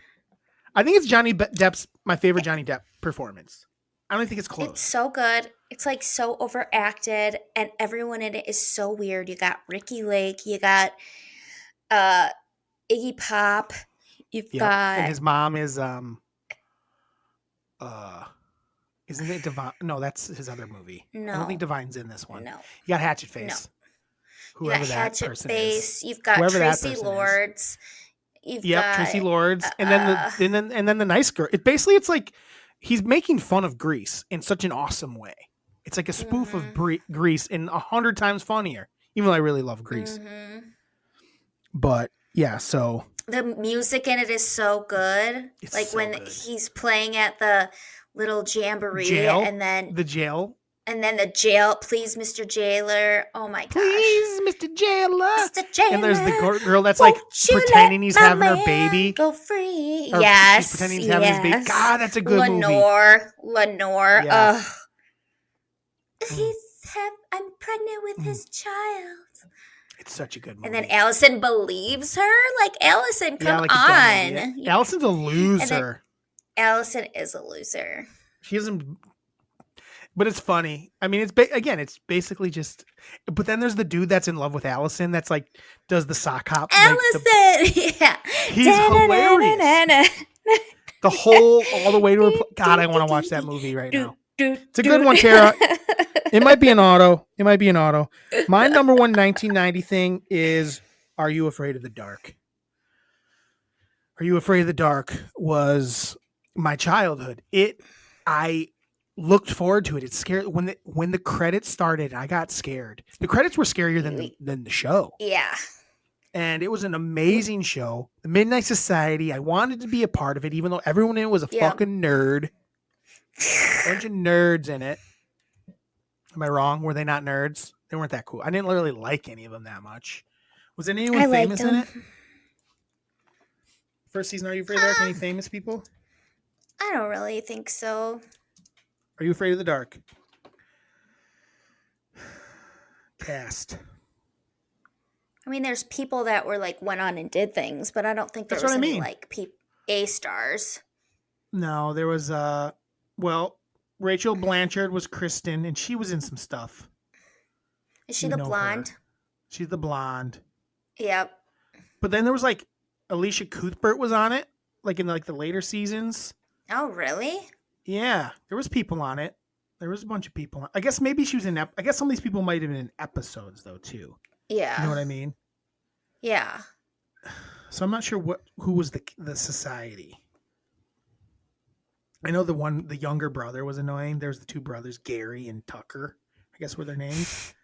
S2: I think it's Johnny Depp's my favorite Johnny Depp performance. I don't think it's close.
S3: It's so good. It's like so overacted, and everyone in it is so weird. You got Ricky Lake, you got Iggy Pop, you've
S2: Yep.
S3: got
S2: And his mom is isn't it Divine? No, that's his other movie. I
S3: No.
S2: don't think Divine's in this one.
S3: no.
S2: You got Hatchet Face.
S3: You
S2: Whoever
S3: got
S2: that
S3: Hatchet
S2: person
S3: Face.
S2: is.
S3: You've got
S2: Whoever that
S3: Tracy
S2: person is.
S3: Lords. You've
S2: Yep,
S3: got
S2: Tracy Lords, and then the nice girl. It's like he's making fun of Grease in such an awesome way. It's like a spoof of Grease and 100 times funnier. Even though I really love Grease, but yeah. So
S3: the music in it is so good.
S2: It's
S3: like
S2: so
S3: when
S2: good.
S3: he's playing at the little jamboree,
S2: jail,
S3: and then
S2: the jail.
S3: the jail. Please, Mr. Jailer. Oh my gosh.
S2: Please, Mr. Jailer.
S3: Mr. Jailer.
S2: And there's the girl that's
S3: won't
S2: like
S3: you
S2: pretending
S3: let
S2: he's
S3: my
S2: having her
S3: man
S2: baby.
S3: Go free.
S2: Or
S3: Yes.
S2: she's pretending he's having his baby. God, that's a good
S3: Lenore.
S2: Yeah.
S3: I'm pregnant with his child.
S2: It's such a good movie.
S3: And then Allison believes her. Like Allison, come
S2: like a dumb idiot.
S3: on.
S2: Allison's a loser.
S3: Allison is a loser.
S2: She isn't. But it's funny. I mean, it's basically just. But then there's the dude that's in love with Allison. That's like does the sock hop.
S3: Allison, yeah,
S2: he's hilarious. All the way to God. I want to watch that movie right now. It's a good one, Tara. It might be an auto. My number one 1990 thing is Are You Afraid of the Dark? Are You Afraid of the Dark was my childhood. I looked forward to it. It scared when the credits started. I got scared. The credits were scarier than the show.
S3: Yeah.
S2: And it was an amazing show. The Midnight Society. I wanted to be a part of it, even though everyone in it was a fucking nerd. A bunch of nerds in it. Am I wrong? Were they not nerds? They weren't that cool. I didn't really like any of them that much. Was anyone famous in it? First season, Are You Afraid of the Dark? Any famous people?
S3: I don't really think so.
S2: Are You Afraid of the Dark? Cast.
S3: I mean, there's people that were like went on and did things, but I don't think there was any like A stars.
S2: No, there was Rachel Blanchard was Kristen, and she was in some stuff.
S3: Is she the blonde?
S2: She's the blonde.
S3: Yep.
S2: But then there was like Alicia Cuthbert was on it, like in like the later seasons.
S3: Oh, really?
S2: Yeah, there was people on it. There was a bunch of people on. I guess maybe she was in. I guess some of these people might have been in episodes though too.
S3: Yeah.
S2: You know what I mean?
S3: Yeah.
S2: So I'm not sure who was the society. I know the younger brother was annoying. There's the two brothers, Gary and Tucker. I guess were their names.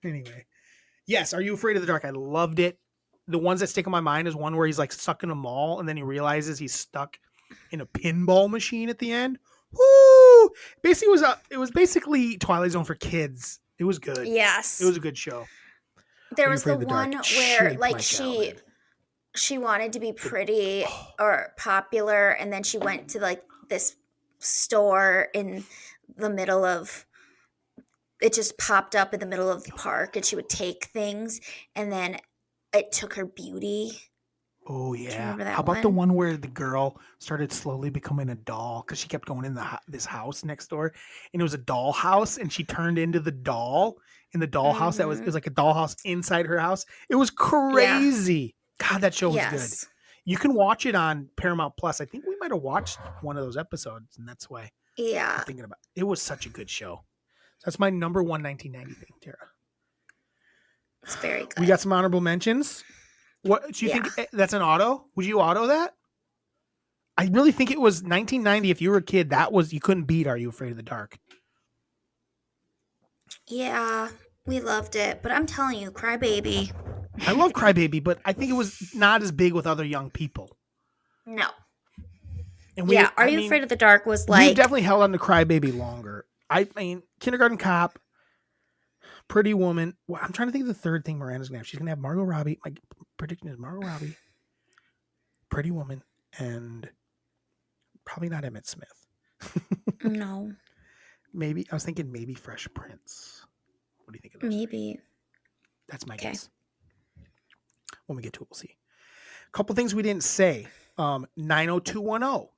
S2: Anyway, yes. Are You Afraid of the Dark? I loved it. The ones that stick in my mind is one where he's like stuck in a mall and then he realizes he's stuck in a pinball machine at the end. Woo! Basically, it was basically Twilight Zone for kids. It was good.
S3: Yes.
S2: It was a good show.
S3: There was the one where like she wanted to be pretty or popular, and then she went to like this store in the middle of it just popped up in the middle of the park, and she would take things, and then it took her beauty.
S2: Oh yeah.
S3: That
S2: How about the one where the girl started slowly becoming a doll because she kept going in this house next door, and it was a doll house, and she turned into the doll in the doll house. It was like a doll house inside her house. It was crazy. Yeah. God, that show was good. You can watch it on Paramount Plus. I think we might have watched one of those episodes, and that's why.
S3: Yeah.
S2: I'm thinking about it. It was such a good show. So that's my number one 1990 thing, Tara.
S3: It's very good.
S2: We got some honorable mentions. What do you think? That's an auto? Would you auto that? I really think it was 1990. If you were a kid, you couldn't beat Are You Afraid of the Dark?
S3: Yeah, we loved it. But I'm telling you, Crybaby.
S2: I love Crybaby, but I think it was not as big with other young people.
S3: No.
S2: And
S3: Are You Afraid of the Dark was like...
S2: We definitely held on to Crybaby longer. I mean, Kindergarten Cop, Pretty Woman. Well, I'm trying to think of the third thing Miranda's gonna have. She's gonna have Margot Robbie. My prediction is Margot Robbie, Pretty Woman, and probably not Emmett Smith.
S3: No,
S2: Maybe I was thinking maybe Fresh Prince. What do you think of those?
S3: maybe.
S2: That's my
S3: Okay.
S2: guess. When we get to it, we'll see. A couple things we didn't say. 90210.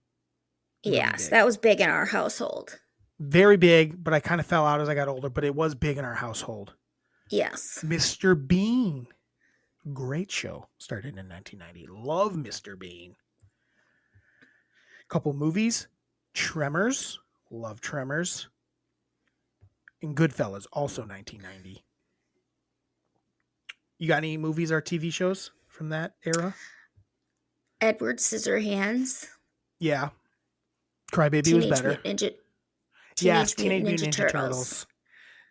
S3: Yes,
S2: big.
S3: that was big in our household.
S2: Very big, but I kind of fell out as I got older, but it was big in our household.
S3: Yes.
S2: Mr. Bean. Great show. Started in 1990. Love Mr. Bean. Couple movies. Tremors. Love Tremors. And Goodfellas, also 1990. You got any movies or TV shows from that era?
S3: Edward Scissorhands.
S2: Yeah. Crybaby was better.
S3: Teenage
S2: Teenage
S3: Mutant Ninja Turtles.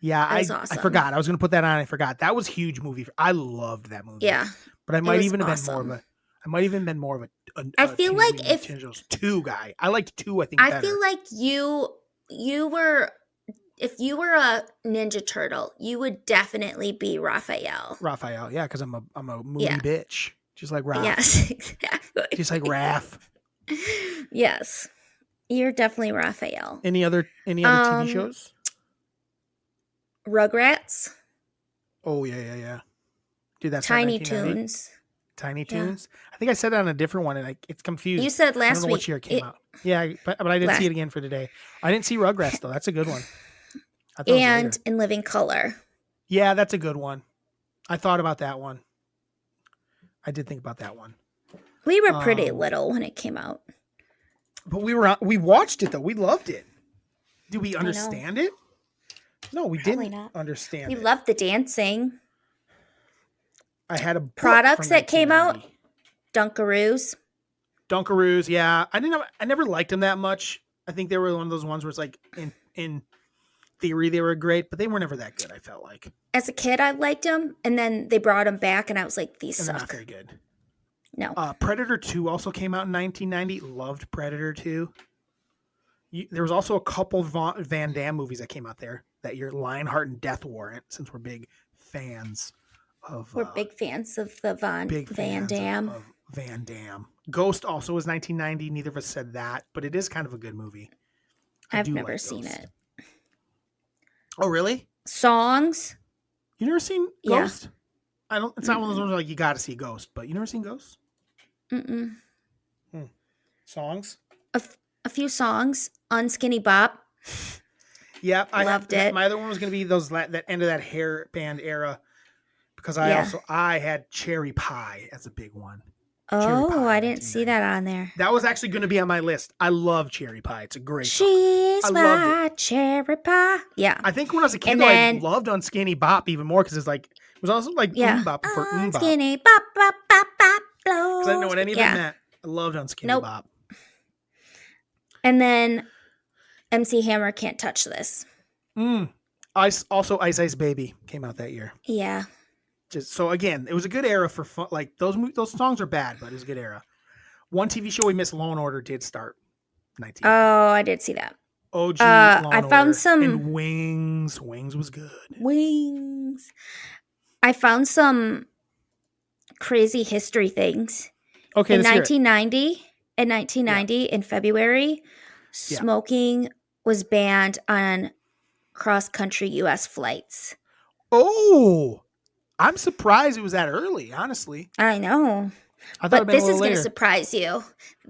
S2: Yeah,
S3: That was
S2: I
S3: awesome.
S2: forgot. I was going to put that on. I forgot. That was a huge movie. I loved that movie.
S3: Yeah.
S2: But I might
S3: was
S2: even have
S3: awesome.
S2: I might even been more of a
S3: I feel like
S2: Teenage Mutant Ninja Turtles 2 guy. I liked 2, I think, better.
S3: I feel like you were, if you were a Ninja Turtle, you would definitely be Raphael.
S2: Raphael, yeah, because I'm a moody
S3: Yeah.
S2: bitch. Just like Raph.
S3: Yes, exactly.
S2: Just like Raph.
S3: Yes. You're definitely Raphael.
S2: Any other TV shows?
S3: Rugrats.
S2: Oh yeah. Dude, that's
S3: Tiny
S2: 1990.
S3: Toons.
S2: Tiny
S3: Yeah.
S2: Toons. I think I said it on a different one, and it's confused.
S3: You said
S2: I
S3: last
S2: don't know
S3: week.
S2: which year it came out. Yeah, but I didn't see it again for today. I didn't see Rugrats though. That's a good one. I thought it was
S3: And
S2: later.
S3: In Living Color.
S2: Yeah, that's a good one. I thought about that one. I did think about that one.
S3: We were pretty little when it came out.
S2: But we watched it though. We loved it. Did we understand it? No, we
S3: Probably
S2: didn't
S3: not.
S2: understand
S3: We
S2: it.
S3: loved the dancing.
S2: I had a book
S3: Products
S2: from
S3: that came out.
S2: 1990.
S3: Dunkaroos.
S2: Dunkaroos, yeah. I never liked them that much. I think they were one of those ones where it's like in theory they were great, but they were never that good, I felt like.
S3: As a kid, I liked them, and then they brought them back, and I was like, these
S2: And they're not
S3: suck.
S2: very good.
S3: No.
S2: Predator 2 also came out in 1990. Loved Predator 2. There was also a couple Van Damme movies that came out there that year. Lionheart and Death Warrant, since we're big fans of...
S3: We're big fans of the Van Damme.
S2: Of Van Damme. Ghost also was 1990. Neither of us said that, but it is kind of a good movie.
S3: I've never seen
S2: Ghost.
S3: it.
S2: Oh, really?
S3: Songs?
S2: You never seen
S3: Yeah.
S2: Ghost? It's not one of those ones like you got to see Ghost, but you never seen Ghost?
S3: Mm-mm.
S2: Songs?
S3: A few songs. Unskinny Bop.
S2: Yeah, I
S3: Loved it.
S2: My other one was going to be that end of that hair band era, because I had Cherry Pie as a big one.
S3: Oh,
S2: Pie,
S3: I didn't see that on there.
S2: That was actually going to be on my list. I love Cherry Pie. It's a great song.
S3: She's
S2: I loved
S3: my cherry pie. Yeah.
S2: I think when I was a kid,
S3: And
S2: though,
S3: then-
S2: I loved Unskinny Bop even more because it was also like
S3: Yeah.
S2: Bop before Bop.
S3: Unskinny Bop, Bop, Bop, Bop.
S2: Because I didn't know what any of
S3: Yeah.
S2: it meant. I loved Unskinny
S3: Nope.
S2: Bop.
S3: And then MC Hammer Can't Touch This.
S2: Ice Ice Baby came out that year.
S3: Yeah.
S2: So again, it was a good era for fun. Like those songs are bad, but it was a good era. One TV show we missed, Law and Order, did start 19.
S3: Oh, I did see that.
S2: OG.
S3: I
S2: Law and
S3: found
S2: Order,
S3: some-
S2: and Wings. Wings was good.
S3: Wings. I found some crazy history things.
S2: Okay,
S3: In
S2: let's hear it.
S3: 1990, in February, smoking was banned on cross-country U.S. flights.
S2: Oh, I'm surprised it was that early. Honestly,
S3: I know.
S2: I thought
S3: But
S2: it'd been a
S3: this is
S2: little
S3: going to
S2: later.
S3: surprise you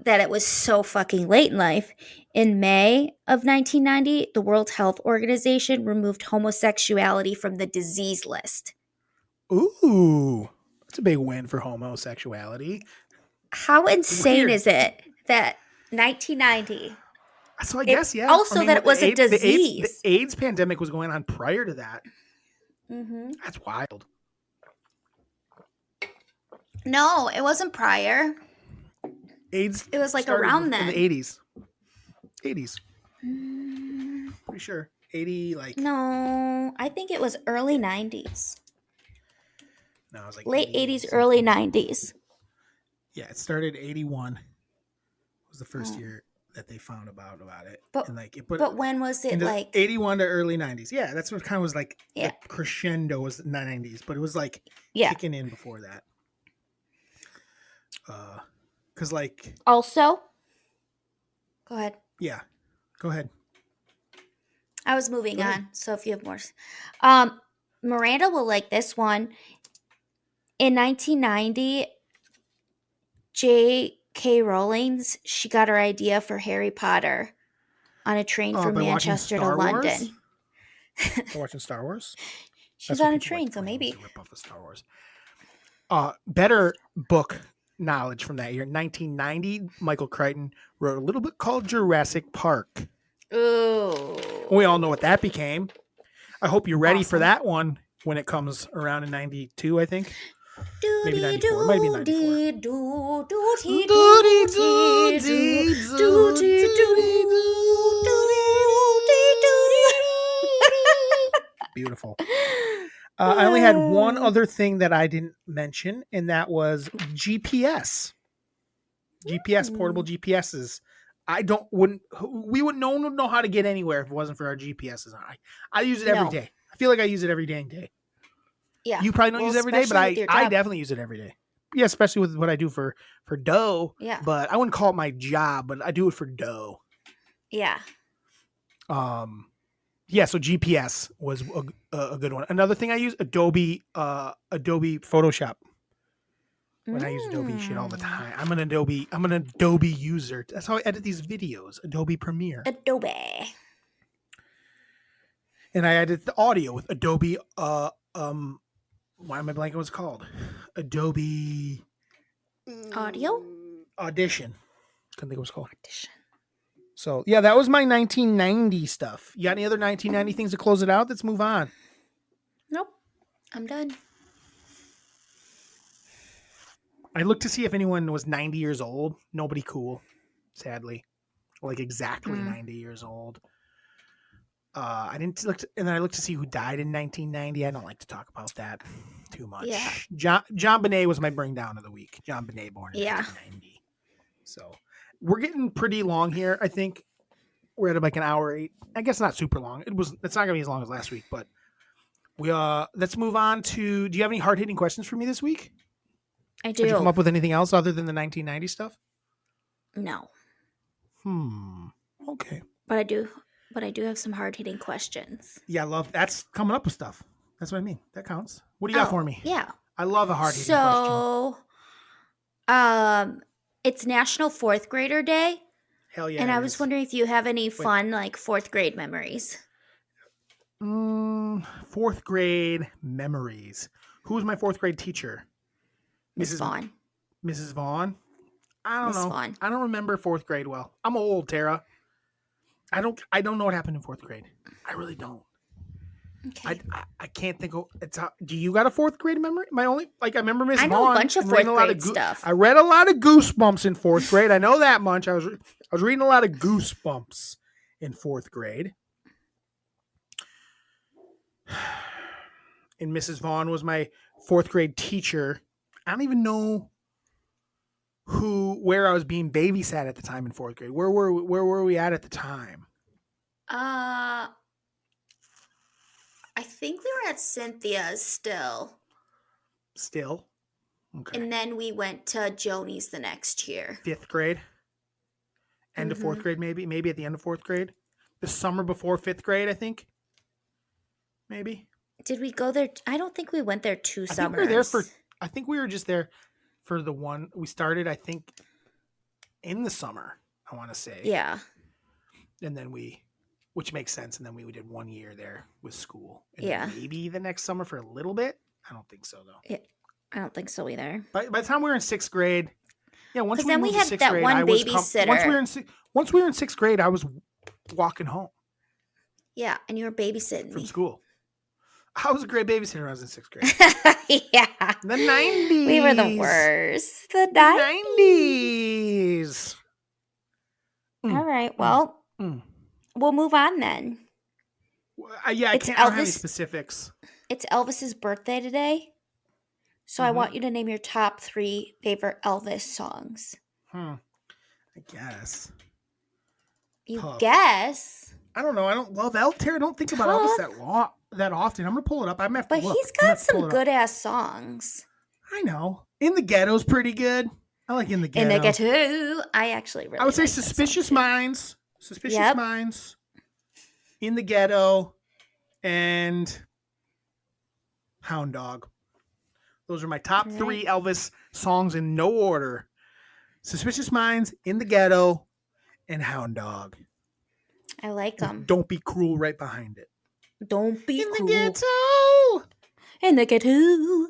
S3: that it was so fucking late in life. In May of 1990, the World Health Organization removed homosexuality from the disease list.
S2: Ooh, that's a big win for homosexuality.
S3: How insane
S2: Weird.
S3: is it that 1990?
S2: So I guess, yeah.
S3: Also that it was a disease.
S2: The AIDS pandemic was going on prior to that.
S3: Mm-hmm.
S2: That's wild.
S3: No, it wasn't prior.
S2: AIDS.
S3: It was like
S2: started
S3: around then.
S2: in the 80s. 80s. Pretty sure. 80, like.
S3: No, I think it was early 90s.
S2: No, it was like
S3: Late
S2: 80s,
S3: 80s, early 90s.
S2: Yeah, it started 81. Was the first year that they found about it,
S3: But
S2: and like it put
S3: but when was it
S2: into
S3: like?
S2: 81 to early 90s. Yeah, that's what kind of was like
S3: Yeah.
S2: the crescendo was the 90s, but it was like
S3: Yeah.
S2: kicking in before that. Because like
S3: Also, go ahead.
S2: yeah, go ahead.
S3: I was moving
S2: Go ahead.
S3: on. So if you have more, Miranda will like this one. In 1990, J.K. Rowling's she got her idea for Harry Potter on a train from
S2: By watching
S3: Manchester to
S2: Star Wars?
S3: London.
S2: By watching Star Wars.
S3: She's
S2: what
S3: on a
S2: people like
S3: train,
S2: to
S3: so
S2: claim,
S3: maybe.
S2: is a rip off of Star Wars. Better book knowledge from that year. 1990, Michael Crichton wrote a little book called Jurassic Park.
S3: Ooh.
S2: We all know what that became. I hope you're ready for
S3: Awesome.
S2: that one when it comes around in 92, I think. Maybe
S3: Doody
S2: 94. It might be 94.
S3: doody doo, doody
S2: Doody
S3: doody
S2: doody
S3: doo, doody doo, doody doody.
S2: Beautiful. I only had one other thing that I didn't mention, and that was GPS. GPS, portable GPSs. We wouldn't know how to get anywhere if it wasn't for our GPSs. I use it every
S3: No.
S2: day. I feel like I use it every dang day.
S3: Yeah.
S2: You probably don't use it every day, but
S3: especially with your
S2: I
S3: job.
S2: definitely use it every day. Yeah, especially with what I do for dough.
S3: Yeah.
S2: But I wouldn't call it my job, but I do it for dough.
S3: Yeah.
S2: Yeah, so GPS was a good one. Another thing I use, Adobe Photoshop. When I use Adobe shit all the time. I'm an Adobe user. That's how I edit these videos. Adobe Premiere.
S3: Adobe.
S2: And I edit the audio with Adobe why am I blanking what it's called? Adobe
S3: Audio?
S2: Audition. Couldn't think what it was called.
S3: Audition.
S2: So yeah, that was my 1990 stuff. You got any other 1990 things to close it out? Let's move on.
S3: Nope. I'm done.
S2: I looked to see if anyone was 90 years old. Nobody cool, sadly. Like exactly 90 years old. I didn't look, and then I looked to see who died in 1990. I don't like to talk about that too much.
S3: Yeah.
S2: John Bonet was my bring down of the week. John Bonet born in 1990. So we're getting pretty long here. I think we're at like an hour 8. I guess not super long. It's not gonna be as long as last week, but let's move on to. Do you have any hard hitting questions for me this week?
S3: I do.
S2: Did you come up with anything else other than the 1990 stuff?
S3: No.
S2: Okay.
S3: But I do have some hard hitting questions.
S2: Yeah, I love that's coming up with stuff. That's what I mean. That counts. What do you got for me?
S3: Yeah.
S2: I love a hard hitting question.
S3: So, it's National Fourth Grader Day,
S2: Hell yeah.
S3: and
S2: it
S3: I was
S2: is.
S3: wondering if you have any fun like fourth grade memories.
S2: Fourth grade memories. Who was my fourth grade teacher?
S3: Miss Vaughn.
S2: Mrs. Vaughn. I don't
S3: Miss
S2: know.
S3: Vaughn.
S2: I don't remember fourth grade well. I'm old, Tara. I don't know what happened in fourth grade. I really don't.
S3: Okay.
S2: I can't think of it's. Do you got a fourth grade memory? My only I remember Miss
S3: I
S2: Vaughn.
S3: know a bunch of
S2: and reading
S3: fourth
S2: a lot
S3: grade
S2: of
S3: stuff.
S2: I read a lot of Goosebumps in fourth grade. I know that much. I was reading a lot of Goosebumps in fourth grade. And Mrs. Vaughn was my fourth grade teacher. I don't even know where I was being babysat at the time in fourth grade. Where were we at the time?
S3: I think we were at Cynthia's still.
S2: Still? Okay.
S3: And then we went to Joni's the next year.
S2: Fifth grade? End of fourth grade, maybe? Maybe at the end of fourth grade? The summer before fifth grade, I think? Maybe?
S3: Did we go there? I don't think we went there 2 summers.
S2: I think we were just there for the one. We started, I think, in the summer, I want to say.
S3: Yeah.
S2: And then which makes sense. And then we did 1 year there with school. And
S3: Yeah.
S2: maybe the next summer for a little bit. I don't think so, though.
S3: Yeah, I don't think so either.
S2: By the time we were in sixth grade, yeah, once we
S3: then
S2: moved
S3: we
S2: to
S3: had
S2: sixth
S3: that
S2: grade,
S3: one
S2: I was
S3: babysitter.
S2: once we were in sixth grade, I was walking home
S3: Yeah, and you were babysitting
S2: from
S3: me.
S2: school. I was a great babysitter when I was in sixth grade.
S3: Yeah.
S2: The 90s.
S3: We were the worst. The 90s.
S2: 90s.
S3: All right. Well, we'll move on then.
S2: Yeah, I don't have any specifics.
S3: It's Elvis's birthday today. So I want you to name your top 3 favorite Elvis songs.
S2: I guess.
S3: You
S2: Tough.
S3: guess.
S2: I don't know. I don't love Tara. I don't think about Elvis that often. I'm gonna pull it up. I'm gonna have to
S3: But
S2: look.
S3: he's
S2: I'm gonna
S3: got
S2: have to pull
S3: some
S2: it up.
S3: good ass songs.
S2: I know. In the Ghetto's pretty good. I like In the Ghetto.
S3: In the Ghetto. I actually really
S2: I would say
S3: like that
S2: Suspicious
S3: song, too.
S2: Minds. Suspicious
S3: Yep.
S2: Minds. In the Ghetto. And Hound Dog. Those are my top
S3: All right.
S2: 3 Elvis songs in no order. Suspicious Minds, In the Ghetto, and Hound Dog.
S3: I like them.
S2: Don't Be Cruel right behind it.
S3: Don't be
S2: In
S3: cruel.
S2: the Ghetto.
S3: In the Ghetto.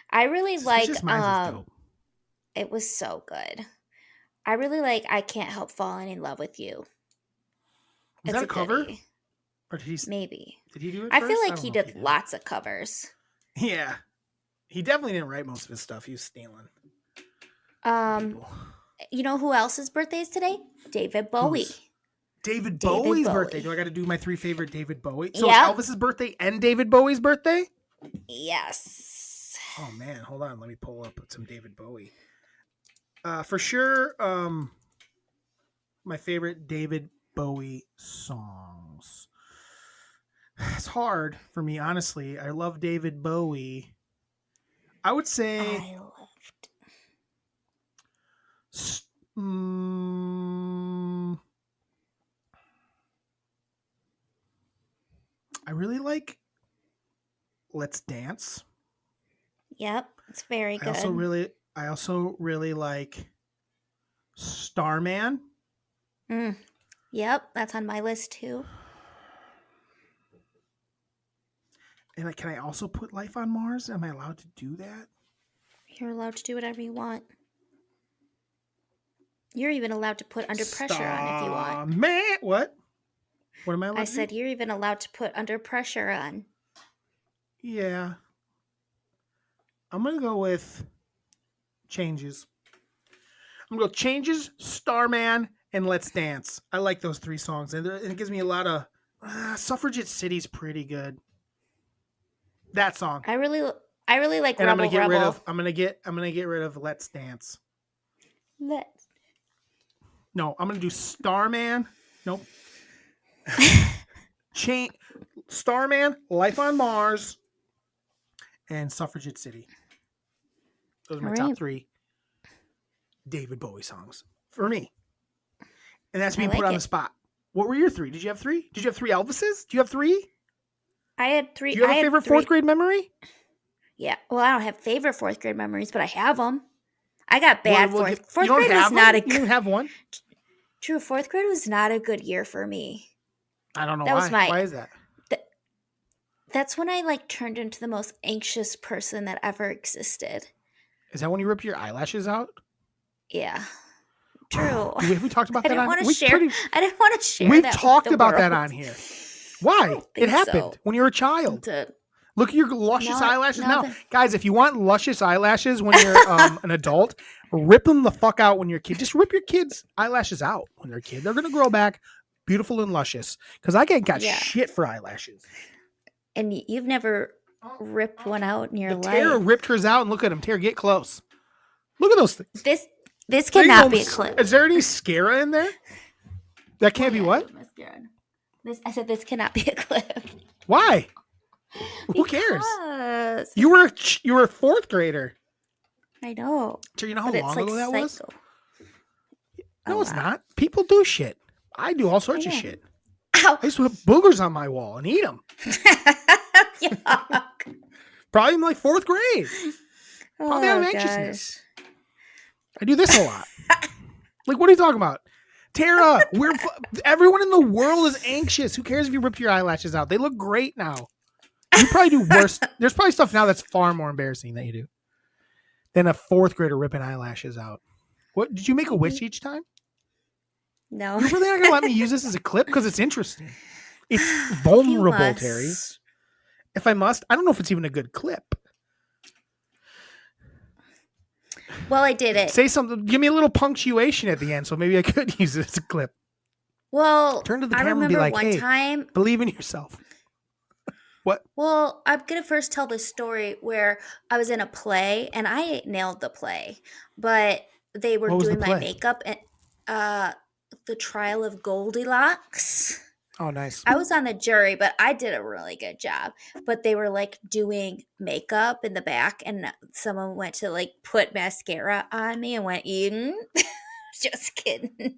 S3: I really like
S2: Suspicious Minds is dope.
S3: it was so good. I really like I Can't Help Falling in Love with You.
S2: Was that a cover?
S3: goodie.
S2: Or did he
S3: Maybe.
S2: do it
S3: I
S2: first?
S3: feel like
S2: don't
S3: he
S2: know if
S3: did lots of covers.
S2: Yeah. He definitely didn't write most of his stuff. He was stealing. People.
S3: You know who else's birthday is today? David Bowie.
S2: Who's? David
S3: David
S2: Bowie's
S3: Bowie.
S2: birthday. Do I got to do my 3 favorite David Bowie? So
S3: Yep.
S2: it's Elvis's birthday and David Bowie's birthday?
S3: Yes.
S2: Oh man, hold on. Let me pull up some David Bowie. For sure, my favorite David Bowie songs. It's hard for me, honestly. I love David Bowie. I would say
S3: I loved.
S2: I really like Let's Dance.
S3: Yep, it's very good.
S2: I also really like Starman.
S3: Yep, that's on my list too.
S2: And can I also put Life on Mars? Am I allowed to do that?
S3: You're allowed to do whatever you want. You're even allowed to put Under Pressure on if you want.
S2: Man, what? What am I allowed
S3: I
S2: to
S3: said
S2: do?
S3: you're even allowed to put Under Pressure on.
S2: Yeah. I'm going to go with Changes. I'm going to go Changes, Starman, and Let's Dance. I like those 3 songs. And it gives me a lot of... Suffragette City's pretty good. That song.
S3: I really like
S2: And
S3: Rebel
S2: I'm going to get
S3: Rebel.
S2: I'm going to get rid of Let's Dance. No, I'm going to do Starman. Nope. Starman, Life on Mars, and Suffragette City. Those are my top 3 David Bowie songs for me. And that's being put on the spot. What were your 3? Did you have 3? Did you have 3 Elvises? Do you have 3?
S3: I had 3.
S2: Do you have a favorite 4th grade memory?
S3: Yeah. Well, I don't have favorite 4th grade memories, but I have them. I got bad fourth. Fourth grade was not a good.
S2: You didn't have one?
S3: True, 4th grade was not a good year for me.
S2: I don't know why. Why is that?
S3: That's when I turned into the most anxious person that ever existed.
S2: Is that when you rip your eyelashes out?
S3: Yeah. True.
S2: Have we talked about that? I didn't want to share.
S3: We've
S2: talked about that on here. Why? It happened when you were a child. Look at your luscious eyelashes now. Guys, if you want luscious eyelashes when you're an adult, rip them the fuck out when you're a kid. Just rip your kids' eyelashes out when they're a kid. They're going to grow back beautiful and luscious. Because I got shit for eyelashes.
S3: And you've never ripped one out in your life.
S2: Tara ripped hers out, and look at them. Tara, get close. Look at those things.
S3: This cannot be a clip.
S2: Is there any mascara in there? That can't be what?
S3: I said this cannot be a clip.
S2: Why? Who cares? You were a 4th grader.
S3: I know.
S2: So you know how long ago that was? No, it's
S3: lot.
S2: not. People do shit. I do all sorts of shit.
S3: Ow.
S2: I used to put boogers on my wall and eat them.
S3: Yuck.
S2: Probably in 4th grade. Probably out of anxiousness. I do this a lot. What are you talking about? Tara, everyone in the world is anxious. Who cares if you rip your eyelashes out? They look great now. You probably do worse. There's probably stuff now that's far more embarrassing that you do than a 4th grader ripping eyelashes out. What did you make a wish each time?
S3: No.
S2: You're really not gonna let me use this as a clip because it's interesting. It's vulnerable, Terry. If I must, I don't know if it's even a good clip.
S3: Well, I did it.
S2: Say something. Give me a little punctuation at the end, so maybe I could use it as a clip.
S3: Well,
S2: turn to the camera and be like, "Hey,
S3: time,
S2: believe in yourself." What?
S3: Well, I'm gonna first tell this story where I was in a play and I nailed the play, but they were doing my makeup and The Trial of Goldilocks.
S2: Oh, nice.
S3: I was on the jury, but I did a really good job. But they were like doing makeup in the back, and someone went to like put mascara on me and went, Just kidding.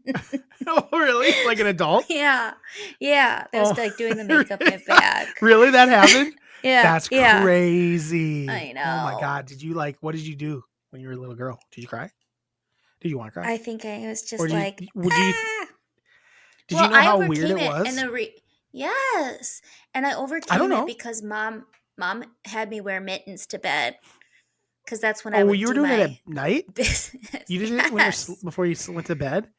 S2: Oh, really? Like an adult?
S3: Yeah. Yeah. They was like doing the makeup in the
S2: really?
S3: back.
S2: Really? That happened?
S3: Yeah.
S2: That's
S3: yeah.
S2: crazy.
S3: I
S2: Oh my
S3: know.
S2: God. What did you do when you were a little girl? Did you cry? Did you want to cry?
S3: I think I was just
S2: Or
S3: like,
S2: did
S3: ah.
S2: you know how weird it
S3: overcame
S2: was?
S3: And yes. And I
S2: I don't
S3: overcame
S2: know.
S3: it because mom had me wear mittens to bed. Because that's when
S2: Oh,
S3: I would
S2: you were
S3: do
S2: doing it
S3: my
S2: at night?
S3: business.
S2: You did it when
S3: Yes.
S2: before you went to bed?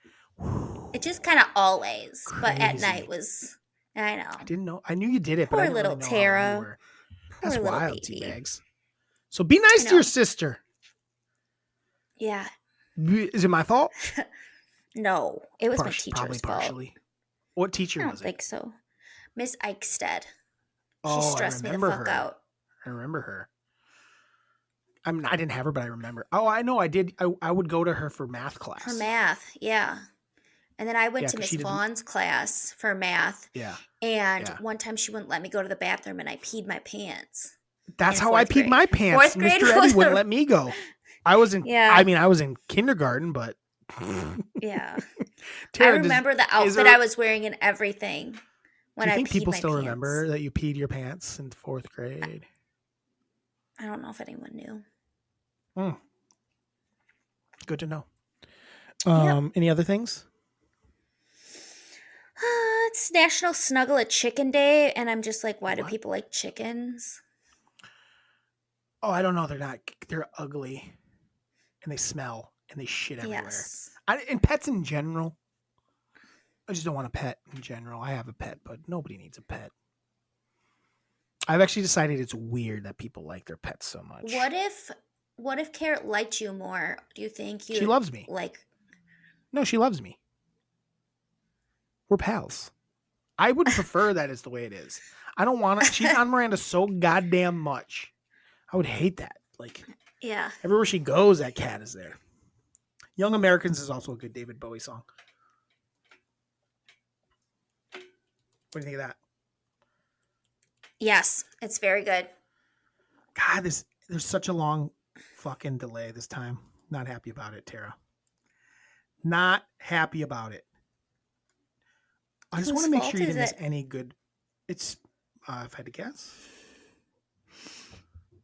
S3: It just kind of always, but at
S2: Crazy.
S3: night was, I know.
S2: I didn't know. I knew you did it, but
S3: Poor
S2: I didn't
S3: little
S2: really know how old you
S3: Tara.
S2: were.
S3: Poor
S2: That's
S3: little
S2: wild,
S3: baby.
S2: Teabags. So be nice to your sister.
S3: Yeah.
S2: Is it my fault?
S3: No, it was my
S2: Probably
S3: teacher's fault.
S2: partially. What teacher
S3: I don't
S2: was it?
S3: think so. Miss Eichstead. She
S2: Oh,
S3: stressed me the fuck out.
S2: I remember her. I didn't have her, but I remember. Oh, I know. I did. I would go to her for math class.
S3: For math, yeah. And then I went
S2: Yeah,
S3: to
S2: 'cause
S3: Miss
S2: she didn't-
S3: Vaughn's class for math.
S2: Yeah.
S3: And
S2: Yeah.
S3: one time she wouldn't let me go to the bathroom and I peed my pants.
S2: That's
S3: in
S2: how I
S3: fourth
S2: peed
S3: grade.
S2: my pants.
S3: Fourth grade
S2: Mr. Eddie
S3: was
S2: wouldn't
S3: a-
S2: let me go. I was in.
S3: Yeah.
S2: I mean, I was in kindergarten, but.
S3: Yeah.
S2: Tara,
S3: I remember the outfit I was wearing and everything when
S2: do you
S3: I
S2: think
S3: peed
S2: people
S3: my
S2: still
S3: pants.
S2: remember that you peed your pants in 4th grade?
S3: I don't know if anyone knew.
S2: Good to know.
S3: Yep.
S2: Any other things?
S3: It's National Snuggle a Chicken Day, and I'm just like, why do
S2: What?
S3: people like chickens?
S2: Oh, I don't know. They're ugly, and they smell, and they shit everywhere.
S3: Yes.
S2: And pets in general. I just don't want a pet in general. I have a pet, but nobody needs a pet. I've actually decided it's weird that people like their pets so much.
S3: What if Carrot liked you more? Do you think
S2: She loves me.
S3: Like,
S2: No, she loves me. We're pals. I would prefer that is the way it is. I don't want to. She's on Miranda so goddamn much. I would hate that. Like,
S3: yeah.
S2: everywhere she goes, that cat is there. Young Americans is also a good David Bowie song. What do you think of that?
S3: Yes, it's very good.
S2: God, there's such a long fucking delay this time. Not happy about it, Tara. Not happy about it. I just
S3: Whose
S2: want to make
S3: fault
S2: sure you
S3: is
S2: didn't miss
S3: it?
S2: any good. It's, if I had to guess,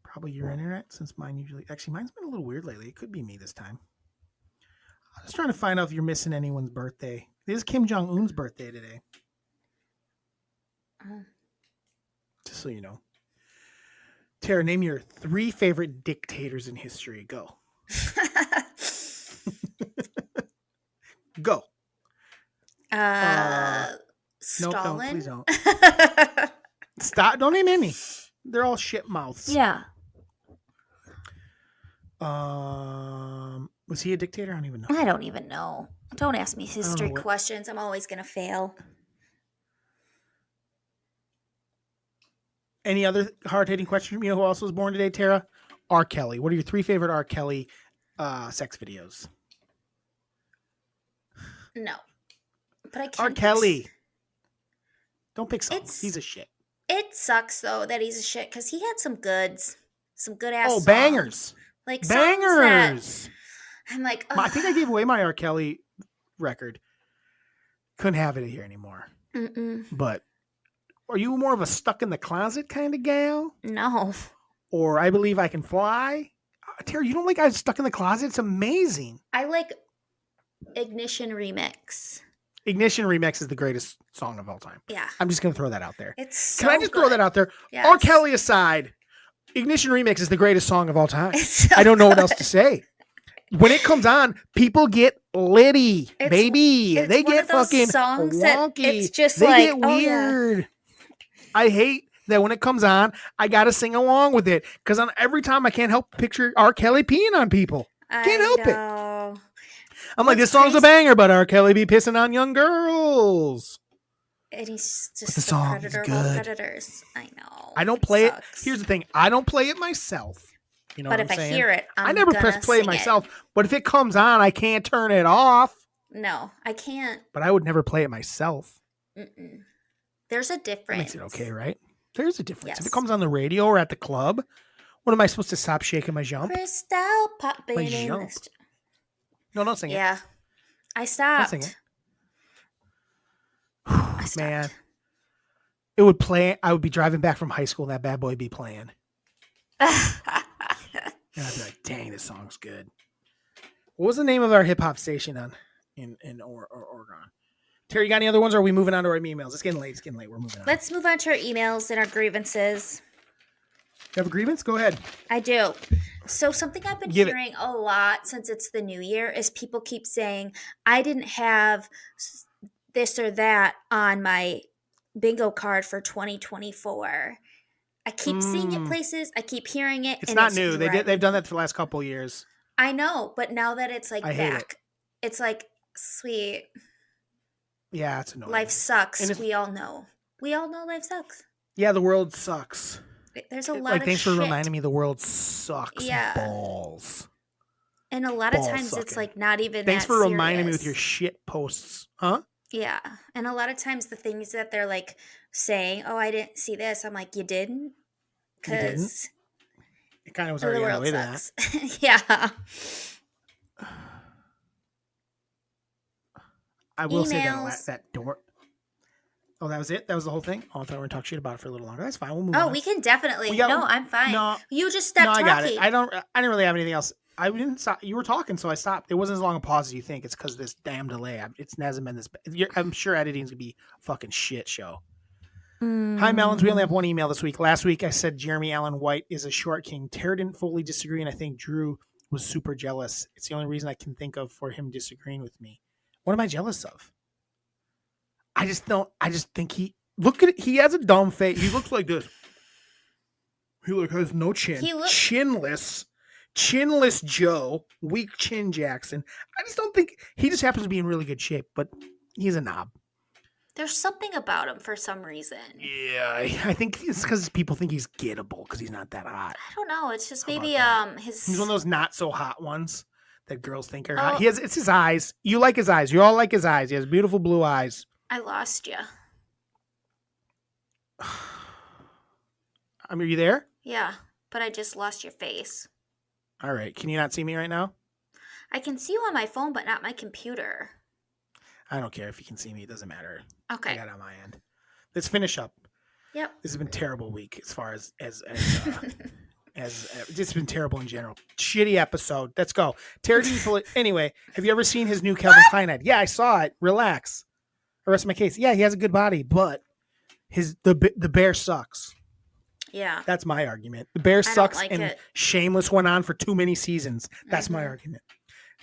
S2: probably your internet, since mine usually. Actually, mine's been a little weird lately. It could be me this time. I was trying to find out if you're missing anyone's birthday. It is Kim Jong-un's birthday today.
S3: Oh.
S2: Just so you know. Tara, name your 3 favorite dictators in history. Go. Go. Nope,
S3: Stalin.
S2: please don't. Stop. Don't name any. They're all shit mouths.
S3: Yeah.
S2: Was he a dictator? I don't even know.
S3: I don't even know. Don't ask me history
S2: what-
S3: questions. I'm always gonna fail.
S2: Any other hard-hitting question? You know who else was born today, Tara? R. Kelly. What are your 3 favorite R. Kelly sex videos?
S3: No. But I can't.
S2: R. Kelly. Don't pick songs.
S3: It's-
S2: He's a shit.
S3: It sucks though that he's a shit because he had some goods, some good ass.
S2: Oh,
S3: songs.
S2: bangers.
S3: Like songs that
S2: Bangers.
S3: I'm like,
S2: I think I gave away my R. Kelly record. Couldn't have it here anymore.
S3: Mm-mm.
S2: But are you more of a stuck in the closet kind of gal?
S3: No.
S2: Or I Believe I Can Fly? Terry, you don't like I Was Stuck in the Closet? It's amazing.
S3: I like Ignition Remix.
S2: Ignition Remix is the greatest song of all time.
S3: Yeah.
S2: I'm just going to throw that out there.
S3: It's so
S2: Can I just throw that out there?
S3: Yes.
S2: R. Kelly aside, Ignition Remix is the greatest song of all time.
S3: It's so
S2: I don't know what
S3: good.
S2: else to say. When it comes on, people get litty,
S3: It's-
S2: baby.
S3: it's
S2: They
S3: one
S2: get
S3: of those
S2: fucking
S3: songs that
S2: wonky.
S3: it's just
S2: they
S3: like,
S2: get
S3: oh, yeah.
S2: weird. I hate that when it comes on, I got to sing along with it because every time I can't help picture R. Kelly peeing on people. Can't help it.
S3: know.
S2: I'm like,
S3: What's
S2: this song's a
S3: crazy-
S2: banger, but R. Kelly be pissing on young girls.
S3: And he's just
S2: the song is
S3: predator of all
S2: good.
S3: predators. I know.
S2: I don't play
S3: sucks.
S2: it. Here's the thing. I don't play it myself. You know
S3: But
S2: what
S3: if
S2: I'm saying?
S3: I hear it,
S2: I never
S3: gonna
S2: press play
S3: sing
S2: myself. But if it comes on, I can't turn it off.
S3: No, I can't.
S2: But I would never play it myself.
S3: Mm-mm. There's a difference.
S2: That makes it okay, right? There's a difference. If it
S3: Yes.
S2: comes on the radio or at the club, what am I supposed to stop shaking my jump?
S3: Crystal popping
S2: My
S3: in the
S2: jump. No, don't sing it.
S3: Yeah. I
S2: Don't
S3: stopped.
S2: sing it.
S3: I stopped.
S2: Man, it would play. I would be driving back from high school and that bad boy would be playing. And I'd be like, dang, this song's good. What was the name of our hip hop station in Oregon? Terry, you got any other ones or are we moving on to our emails? It's getting late. We're moving on.
S3: Let's move on to our emails and our grievances.
S2: You have a grievance? Go ahead.
S3: I do. So something I've been hearing a lot since it's the new year is people keep saying, I didn't have this or that on my bingo card for 2024. I keep seeing it places. I keep hearing it.
S2: It's not new. They've done that for the last couple of years.
S3: I know, but now that it's like
S2: I hate
S3: back, it's like, sweet.
S2: Yeah, it's annoying.
S3: Life sucks. We all know. We all know life sucks.
S2: Yeah, the world sucks.
S3: There's a lot of
S2: thanks
S3: shit.
S2: for reminding me the world sucks balls.
S3: And a lot of times it's like not even
S2: Thanks
S3: that
S2: for
S3: serious.
S2: reminding me with your shit posts. Huh?
S3: Yeah. And a lot of times the things that they're like saying, oh, I didn't see this. I'm like, you didn't? Because
S2: it kind of was already on the way to
S3: that. Yeah.
S2: I will say that door. Oh, that was it? That was the whole thing? Oh, I thought we were going to talk shit about it for a little longer. That's fine. We'll move on.
S3: Oh, we can definitely. No, I'm fine.
S2: No,
S3: you just stopped talking.
S2: I got it. I didn't really have anything else. I didn't stop. You were talking, so I stopped. It wasn't as long a pause as you think. It's because of this damn delay. It hasn't been this bad. I'm sure editing's going to be a fucking shit show. Hi, Melons. We only have one email this week. Last week, I said Jeremy Allen White is a short king. Tara didn't fully disagree, and I think Drew was super jealous. It's the only reason I can think of for him disagreeing with me. What am I jealous of? I just think look at it. He has a dumb face. He looks like this. He has no chin. Chinless Joe. Weak chin Jackson. I just don't think he just happens to be in really good shape, but he's a knob.
S3: There's something about him for some reason.
S2: Yeah, I think it's because people think he's gettable because he's not that hot.
S3: I don't know. It's just maybe
S2: he's one of those not so hot ones that girls think are hot. It's his eyes. You like his eyes. You all like his eyes. He has beautiful blue eyes.
S3: I lost you.
S2: Are you there?
S3: Yeah, but I just lost your face.
S2: All right. Can you not see me right now?
S3: I can see you on my phone, but not my computer.
S2: I don't care if you can see me. It doesn't matter.
S3: Okay.
S2: I got it on my end. Let's finish up.
S3: Yep.
S2: This has been a terrible week as far as it's been terrible in general. Shitty episode. Let's go. Anyway, have you ever seen his new Calvin Klein ad? Yeah, I saw it. Relax. I rest my case. Yeah, he has a good body, but the bear sucks.
S3: Yeah.
S2: That's my argument. The bear sucks and Shameless went on for too many seasons. That's my argument.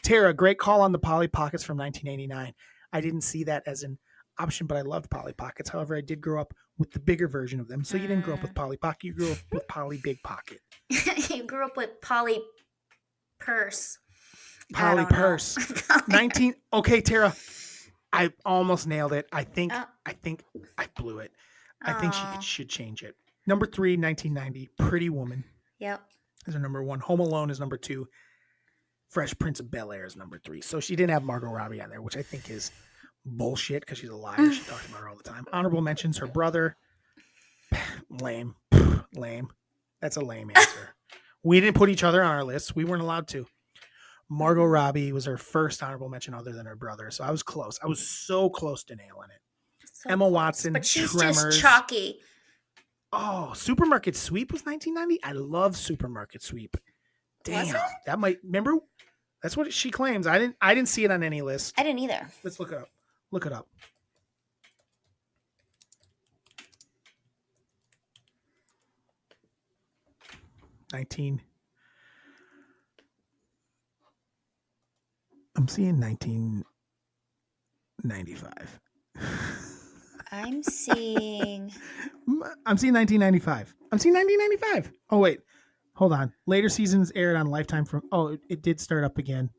S2: Tara, great call on the Polly Pockets from 1989. I didn't see that as an option, but I loved Polly Pockets. However, I did grow up with the bigger version of them. So you didn't grow up with Polly Pocket. You grew up with Polly Big Pocket.
S3: You grew up with Polly Purse.
S2: Polly Purse. 19. Okay, Tara. I almost nailed it. I think I blew it. I think she should change it. Number 3, 1990. Pretty Woman.
S3: Yep.
S2: Is her number 1. Home Alone is number 2. Fresh Prince of Bel-Air is number 3. So she didn't have Margot Robbie on there, which I think is bullshit because she's a liar. She talks about her all the time. Honorable mentions: her brother. Lame. Lame. That's a lame answer. We didn't put each other on our list. We weren't allowed to. Margot Robbie was her first honorable mention other than her brother. So I was close. I was so close to nailing it. So Emma Watson,
S3: but she's
S2: Tremors.
S3: Just chalky.
S2: Oh, Supermarket Sweep was 1990? I love Supermarket Sweep. Damn. That might, remember? That's what she claims. I didn't see it on any list.
S3: I didn't either.
S2: Let's look it up. Look it up. I'm seeing 1995.
S3: I'm seeing
S2: 1995. I'm seeing 1995. Oh, wait. Hold on. Later seasons aired on Lifetime it did start up again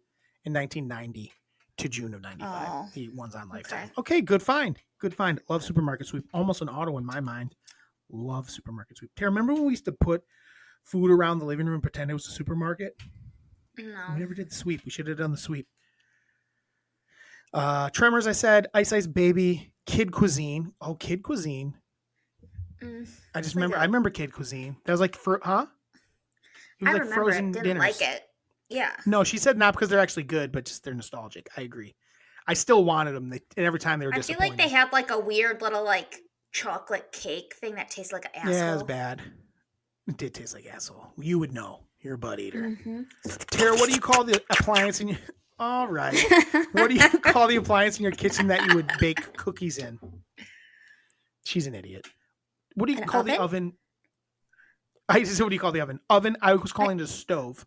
S2: in 1990 to June of 95.
S3: Oh,
S2: the one's on Lifetime. Okay, good find. Good find. Love Supermarket Sweep. Almost an auto in my mind. Love Supermarket Sweep. Tara, remember when we used to put food around the living room and pretend it was a supermarket?
S3: No.
S2: We never did the sweep. We should have done the sweep. Tremors, I said. Ice Ice Baby. Kid Cuisine. Oh, Kid Cuisine. I just remember. I remember Kid Cuisine. That was like huh? It was
S3: I
S2: like
S3: remember
S2: frozen
S3: it. Didn't
S2: dinners.
S3: like it. Yeah.
S2: No, she said not because they're actually good, but just they're nostalgic. I agree. I still wanted them. And every time they were
S3: I feel
S2: disappointing.
S3: like they had like a weird little like chocolate cake thing that tastes like an asshole.
S2: Yeah, it was bad. It did taste like asshole. You would know. You're a butt eater.
S3: Mm-hmm.
S2: Tara, what do you call the appliance in your... All right. What do you call the appliance in your kitchen that you would bake cookies in? She's an idiot. What do you call the oven? I just said, what do you call the oven? Oven? I was calling it a stove.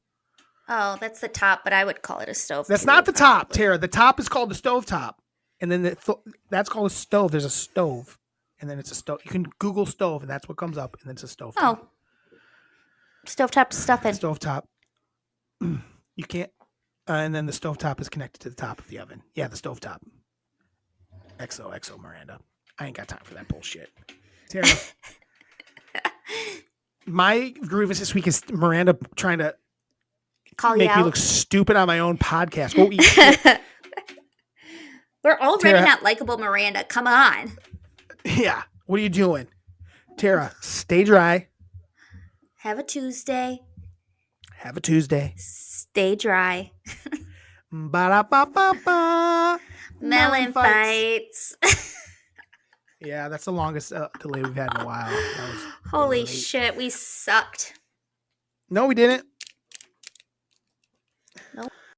S3: Oh, that's the top, but I would call it a stove.
S2: That's
S3: too,
S2: not the top,
S3: probably.
S2: Tara. The top is called the stove top. And then that's called a stove. There's a stove. And then it's a stove. You can Google stove, and that's what comes up. And then it's a stove top.
S3: Oh. Stovetop stuff in.
S2: Stovetop. You can't. And then the stovetop is connected to the top of the oven. Yeah, the stovetop. XO Miranda. I ain't got time for that bullshit. Tara. My grievance this week is Miranda trying to make me look stupid on my own podcast. Go eat shit.
S3: We're already not likable, Miranda. Come on.
S2: Yeah. What are you doing? Tara, stay dry.
S3: Have a Tuesday.
S2: Have a Tuesday.
S3: Stay dry.
S2: Ba-da-ba-ba-ba.
S3: MELLONfights.
S2: Yeah, that's the longest delay we've had in a while. That was
S3: Holy
S2: late.
S3: shit, we sucked.
S2: No, we didn't.